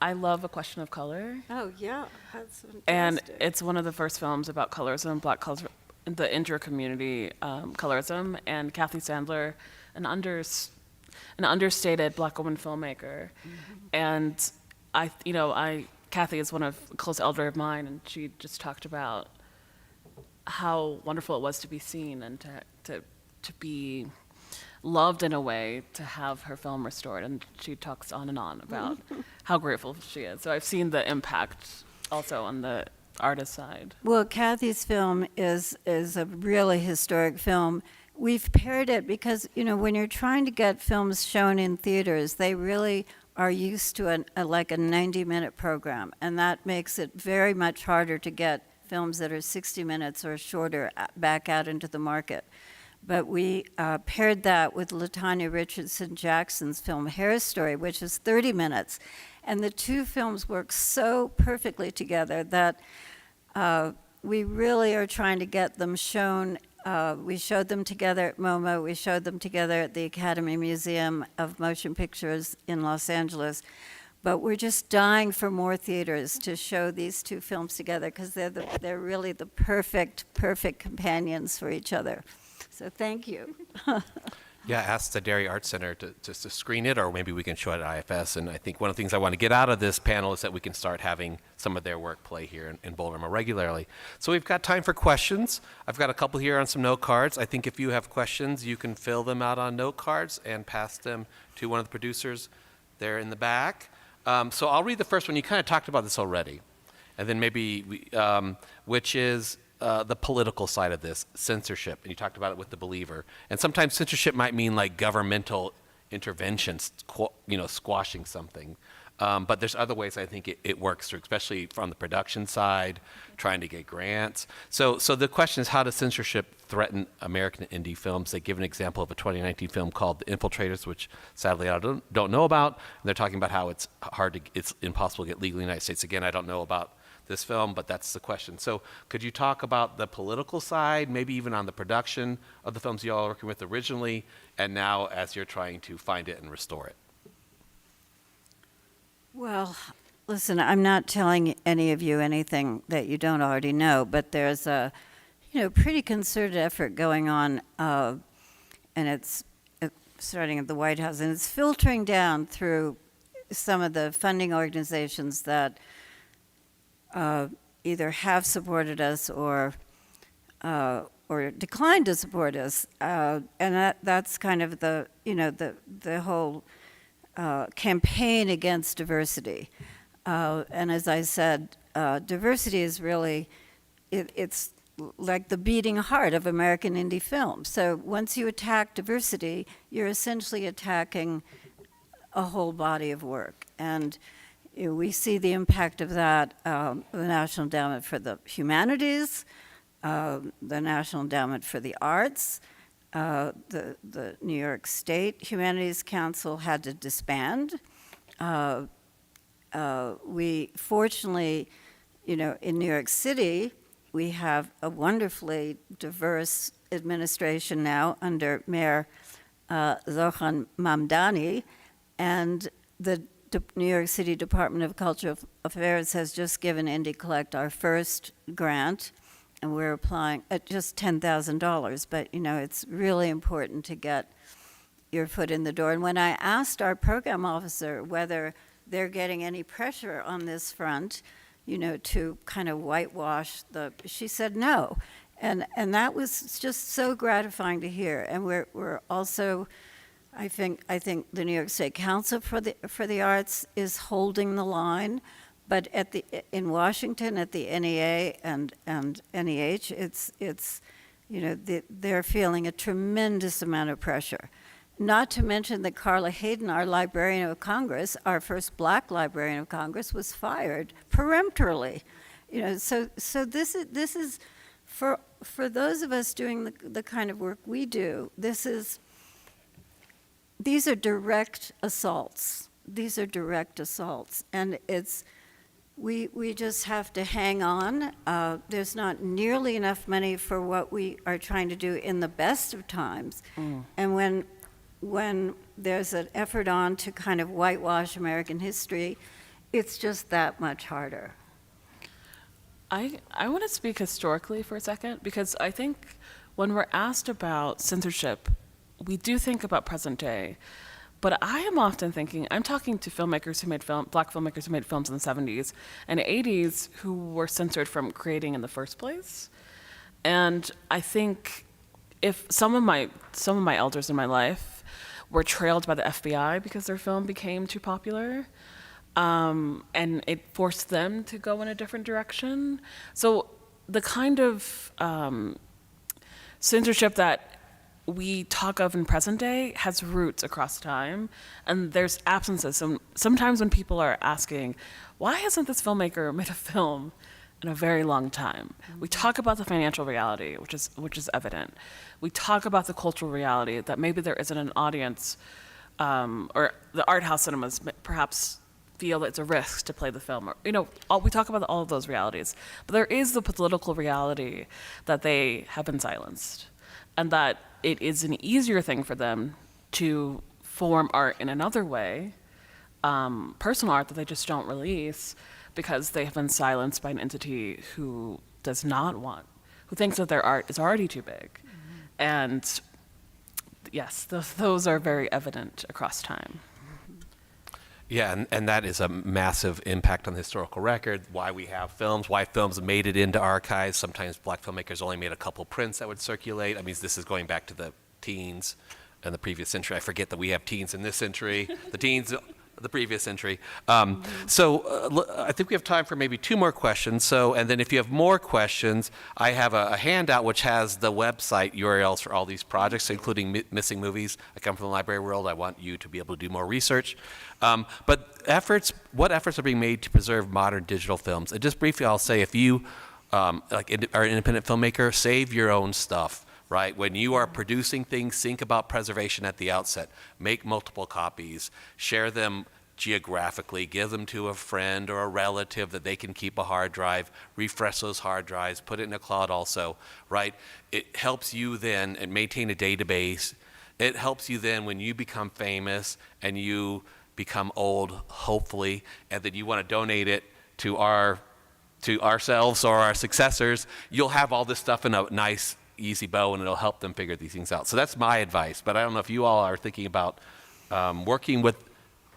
[SPEAKER 5] I love A Question of Color.
[SPEAKER 4] Oh, yeah, that's fantastic.
[SPEAKER 5] And it's one of the first films about colorism, black color, the inter-community colorism, and Kathy Sandler, an understated black woman filmmaker. Mm-hmm. And Kathy is one of a close elder of mine, and she just talked about how wonderful it was to be seen and to be loved in a way, to have her film restored. And she talks on and on about how grateful she is. So I've seen the impact also on the artist side.
[SPEAKER 4] Well, Kathy's film is a really historic film. We've paired it because, when you're trying to get films shown in theaters, they really are used to a 90-minute program, and that makes it very much harder to get films that are 60 minutes or shorter back out into the market. But we paired that with LaTanya Richardson Jackson's film Hair Story, which is 30 minutes. And the two films work so perfectly together that we really are trying to get them shown. We showed them together at MoMA. We showed them together at the Academy Museum of Motion Pictures in Los Angeles. But we're just dying for more theaters to show these two films together because they're really the perfect companions for each other. So thank you.
[SPEAKER 3] Yeah, ask the Derry Arts Center to screen it, or maybe we can show it at IFS. And I think one of the things I want to get out of this panel is that we can start having some of their work play here in Boulder more regularly. So we've got time for questions. I've got a couple here on some note cards. I think if you have questions, you can fill them out on note cards and pass them to one of the producers there in the back. So I'll read the first one. You kind of talked about this already. And then maybe, which is the political side of this, censorship. And you talked about it with The Believer. And sometimes censorship might mean like governmental interventions, squashing something. But there's other ways I think it works through, especially from the production side, trying to get grants. So the question is, how does censorship threaten American indie films? They give an example of a 2019 film called The Infiltrators, which sadly I don't know about. And they're talking about how it's impossible to get legally in the United States. Again, I don't know about this film, but that's the question. So could you talk about the political side, maybe even on the production of the films you all are working with originally, and now as you're trying to find it and restore it?
[SPEAKER 4] Well, listen, I'm not telling any of you anything that you don't already know, but there's a, pretty concerted effort going on, and it's starting at the White House, and it's filtering down through some of the funding organizations that either have supported us or declined to support us, and that's kind of the whole campaign against diversity. And as I said, diversity is really, it's like the beating heart of American indie film. So once you attack diversity, you're essentially attacking a whole body of work. And we see the impact of that, the National Endowment for the Humanities, the National Endowment for the Arts, the New York State Humanities Council had to disband. We fortunately, in New York City, we have a wonderfully diverse administration now under Mayor Zohan Mamdani, and the New York City Department of Cultural Affairs has just given Indie Collect our first grant, and we're applying at just $10,000. But it's really important to get your foot in the door. And when I asked our program officer whether they're getting any pressure on this front, to kind of whitewash she said no, and that was just so gratifying to hear. And we're also, I think the New York State Council for the Arts is holding the line, but in Washington at the NEA and NEH, it's they're feeling a tremendous amount of pressure. Not to mention that Carla Hayden, our Librarian of Congress, our first Black Librarian of Congress, was fired peremptorily. So this is for those of us doing the kind of work we do. These are direct assaults. These are direct assaults, and we just have to hang on. There's not nearly enough money for what we are trying to do in the best of times, and when there's an effort on to kind of whitewash American history, it's just that much harder.
[SPEAKER 5] I want to speak historically for a second, because I think when we're asked about censorship, we do think about present day. But I am often thinking, I'm talking to filmmakers who made Black filmmakers who made films in the 70s and 80s who were censored from creating in the first place. And I think if some of my elders in my life were trailed by the FBI because their film became too popular, and it forced them to go in a different direction. So the kind of censorship that we talk of in present day has roots across time, and there's absences. Sometimes when people are asking, why hasn't this filmmaker made a film in a very long time? We talk about the financial reality, which is evident. We talk about the cultural reality that maybe there isn't an audience, or the art house cinemas perhaps feel it's a risk to play the film. Or, we talk about all of those realities. But there is the political reality that they have been silenced, and that it is an easier thing for them to form art in another way, personal art that they just don't release, because they have been silenced by an entity who thinks that their art is already too big. And yes, those are very evident across time.
[SPEAKER 3] Yeah, and that is a massive impact on the historical record, why we have films, why films made it into archives. Sometimes Black filmmakers only made a couple prints that would circulate. I mean, this is going back to the teens and the previous century. I forget that we have teens in this century, the teens the previous century. So I think we have time for maybe 2 more questions. And then if you have more questions, I have a handout which has the website URLs for all these projects, including missing movies. I come from the library world. I want you to be able to do more research. But what efforts are being made to preserve modern digital films? And just briefly, I'll say, if you are an independent filmmaker, save your own stuff. Right? When you are producing things, think about preservation at the outset. Make multiple copies, share them geographically, give them to a friend or a relative that they can keep a hard drive, refresh those hard drives, put it in a cloud also, right? It helps you then and maintain a database. It helps you then when you become famous and you become old, hopefully, and then you want to donate it to ourselves or our successors, you'll have all this stuff in a nice, easy bow, and it'll help them figure these things out. So that's my advice. But I don't know if you all are thinking about working with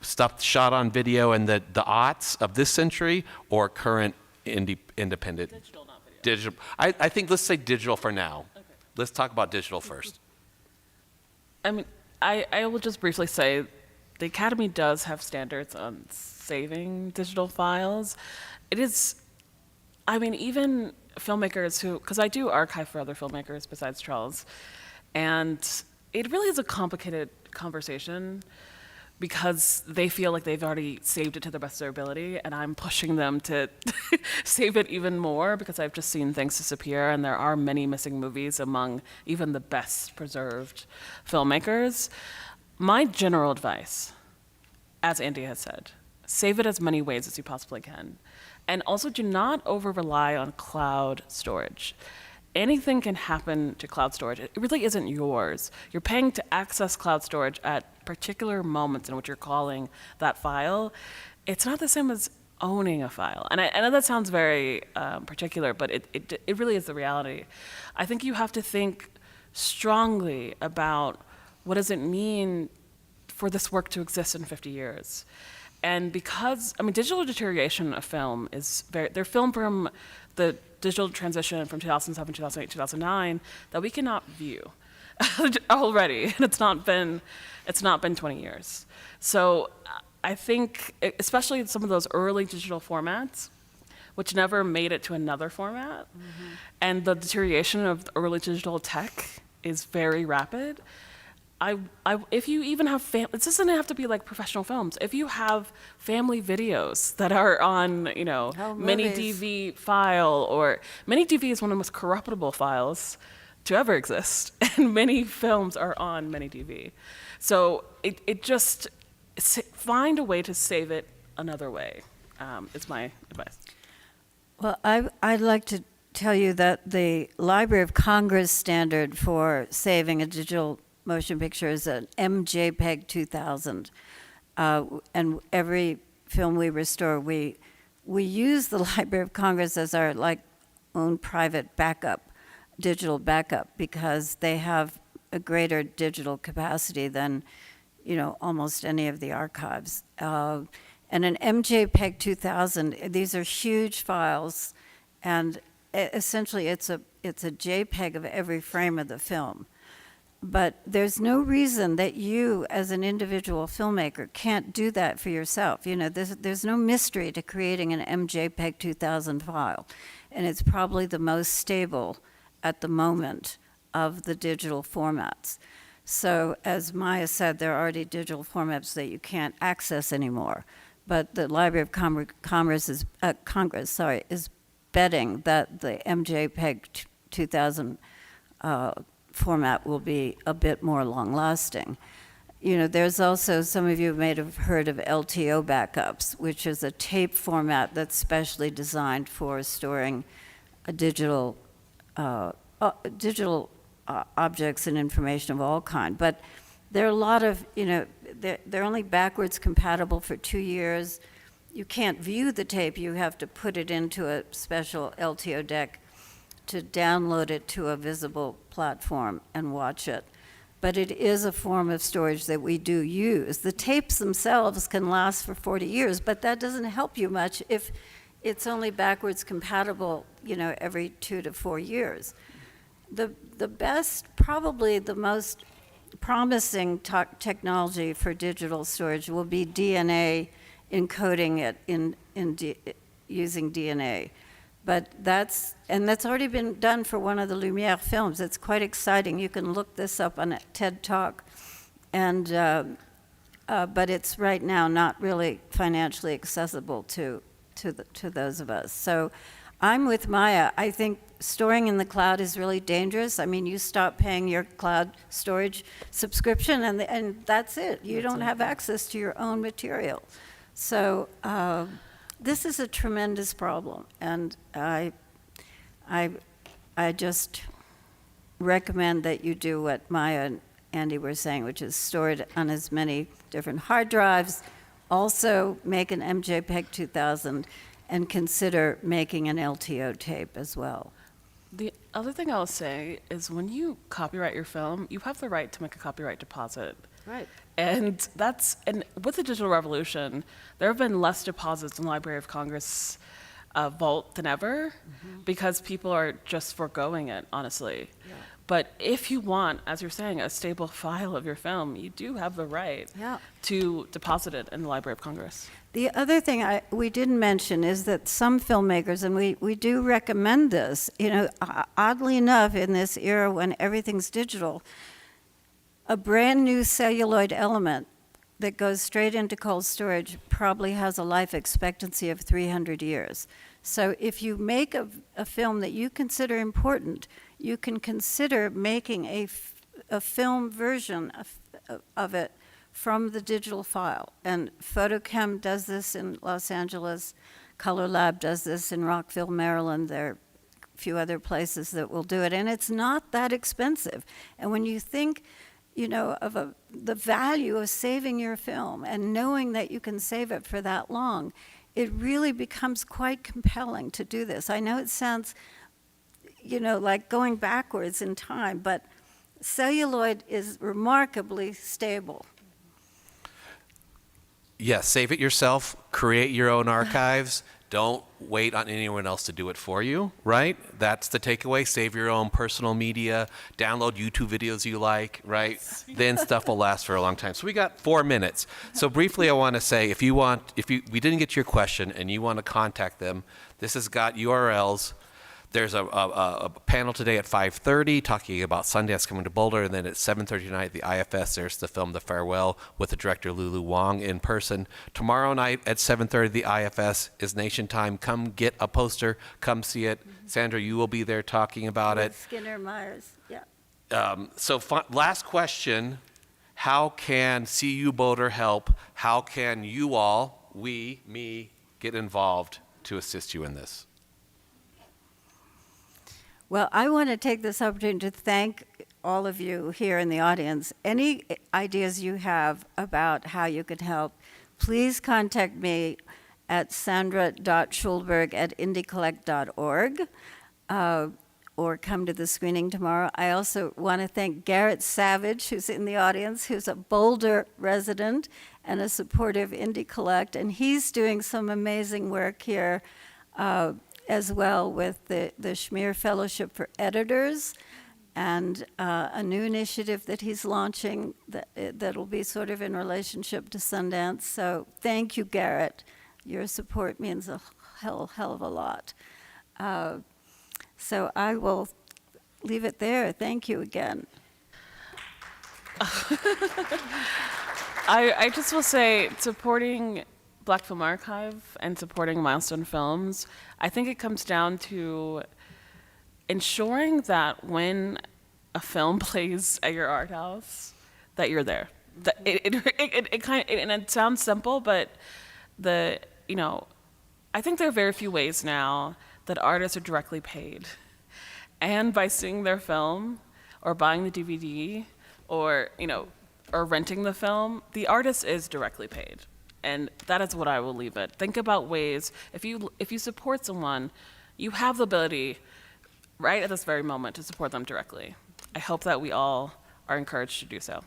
[SPEAKER 3] stuff shot on video in the aughts of this century or current independent.
[SPEAKER 5] Digital, not video.
[SPEAKER 3] Digital. I think let's say digital for now.
[SPEAKER 5] Okay.
[SPEAKER 3] Let's talk about digital first.
[SPEAKER 5] I mean, I will just briefly say the Academy does have standards on saving digital files. It is, I mean, even filmmakers who, because I do archive for other filmmakers besides Charles, and it really is a complicated conversation because they feel like they've already saved it to the best of their ability, and I'm pushing them to save it even more because I've just seen things disappear, and there are many missing movies among even the best preserved filmmakers. My general advice, as Andy has said, save it as many ways as you possibly can. And also do not over-rely on cloud storage. Anything can happen to cloud storage. It really isn't yours. You're paying to access cloud storage at particular moments in which you're calling that file. It's not the same as owning a file. And I know that sounds very particular, but it really is the reality. I think you have to think strongly about what does it mean for this work to exist in 50 years. And because, I mean, digital deterioration of film is they're film from the digital transition from 2007, 2008, 2009 that we cannot view already. And it's not been 20 years. So I think, especially some of those early digital formats, which never made it to another format, and the deterioration of the early digital tech is very rapid. If you even have it doesn't have to be like professional films. If you have family videos that are on, mini DV file, or mini DV is one of the most corruptible files to ever exist, and many films are on mini DV. So it just find a way to save it another way. Is my advice.
[SPEAKER 4] Well, I'd like to tell you that the Library of Congress standard for saving a digital motion picture is an MJPEG 2000, and every film we restore, we use the Library of Congress as our own private backup, digital backup, because they have a greater digital capacity than almost any of the archives. And an MJPEG 2000, these are huge files, and essentially it's a JPEG of every frame of the film. But there's no reason that you, as an individual filmmaker, can't do that for yourself. There's no mystery to creating an MJPEG 2000 file, and it's probably the most stable at the moment of the digital formats. So, as Maya said, there are already digital formats that you can't access anymore. But the Library of Congress is betting that the MJPEG 2000 format will be a bit more long-lasting. There's also, some of you may have heard of LTO backups, which is a tape format that's specially designed for storing digital objects and information of all kind. But there are a lot of, they're only backwards compatible for 2 years. You can't view the tape. You have to put it into a special LTO deck to download it to a visible platform and watch it. But it is a form of storage that we do use. The tapes themselves can last for 40 years, but that doesn't help you much if it's only backwards compatible, every 2 to 4 years. The best, probably the most promising technology for digital storage will be DNA, encoding it using DNA. But that's already been done for one of the Lumière films. It's quite exciting. You can look this up on a TED Talk, and but it's right now not really financially accessible to those of us. So I'm with Maya. I think storing in the cloud is really dangerous. I mean, you stop paying your cloud storage subscription, and that's it. You don't have access to your own material. So this is a tremendous problem, and I just recommend that you do what Maya and Andy were saying, which is store it on as many different hard drives also make an MJPEG 2000 and consider making an LTO tape as well.
[SPEAKER 5] The other thing I'll say is when you copyright your film, you have the right to make a copyright deposit.
[SPEAKER 4] Right.
[SPEAKER 5] And with the digital revolution, there have been less deposits in the Library of Congress vault than ever because people are just foregoing it, honestly.
[SPEAKER 4] Yeah.
[SPEAKER 5] But if you want, as you're saying, a stable file of your film, you do have the right to deposit it in the Library of Congress.
[SPEAKER 4] The other thing we didn't mention is that some filmmakers, and we do recommend this, oddly enough, in this era when everything's digital, a brand new celluloid element that goes straight into cold storage probably has a life expectancy of 300 years. So if you make a film that you consider important, you can consider making a film version of it from the digital file. And Photochem does this in Los Angeles. Color Lab does this in Rockville, Maryland. There are a few other places that will do it. And it's not that expensive. And when you think, of the value of saving your film and knowing that you can save it for that long, it really becomes quite compelling to do this. I know it sounds, like going backwards in time, but celluloid is remarkably stable.
[SPEAKER 3] Yes, save it yourself, create your own archives. Don't wait on anyone else to do it for you, right? That's the takeaway. Save your own personal media, download YouTube videos you like, right? Then stuff will last for a long time. So we got 4 minutes. So briefly, I want to say, if we didn't get your question and you want to contact them, this has got URLs. There's a panel today at 5:30 talking about Sundance coming to Boulder, and then at 7:30 tonight at the IFS, there's the film The Farewell with the director Lulu Wang in person. Tomorrow night at 7:30 the IFS is Nation Time. Come get a poster. Come see it. Sandra, you will be there talking about it.
[SPEAKER 4] Skinner Myers, yeah.
[SPEAKER 3] Last question. How can CU Boulder help? How can you all, me, get involved to assist you in this?
[SPEAKER 4] Well, I want to take this opportunity to thank all of you here in the audience. Any ideas you have about how you could help, please contact me at sandra.schulberg@indiecollect.org or come to the screening tomorrow. I also want to thank Garrett Savage, who's in the audience, who's a Boulder resident and a supportive Indie Collect, and he's doing some amazing work here as well with the Schmier Fellowship for Editors and a new initiative that he's launching that'll be sort of in relationship to Sundance. So thank you, Garrett. Your support means a hell of a lot. So I will leave it there. Thank you again.
[SPEAKER 5] I just will say, supporting Black Film Archive and supporting Milestone Films, I think it comes down to ensuring that when a film plays at your art house, that you're there. That and it sounds simple, but I think there are very few ways now that artists are directly paid. And by seeing their film or buying the DVD or renting the film, the artist is directly paid. And that is what I will leave it. Think about ways, if you support someone, you have the ability right at this very moment to support them directly. I hope that we all are encouraged to do so.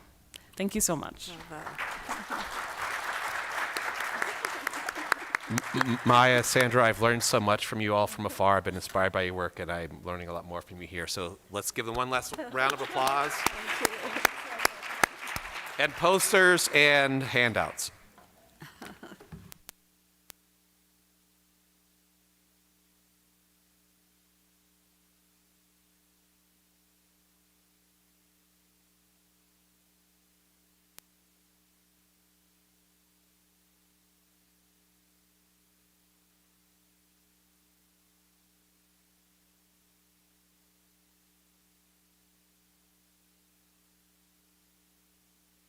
[SPEAKER 5] Thank you so much.
[SPEAKER 3] Maya, Sandra, I've learned so much from you all from afar. I've been inspired by your work, and I'm learning a lot more from you here. So let's give them one last round of applause. And posters and handouts.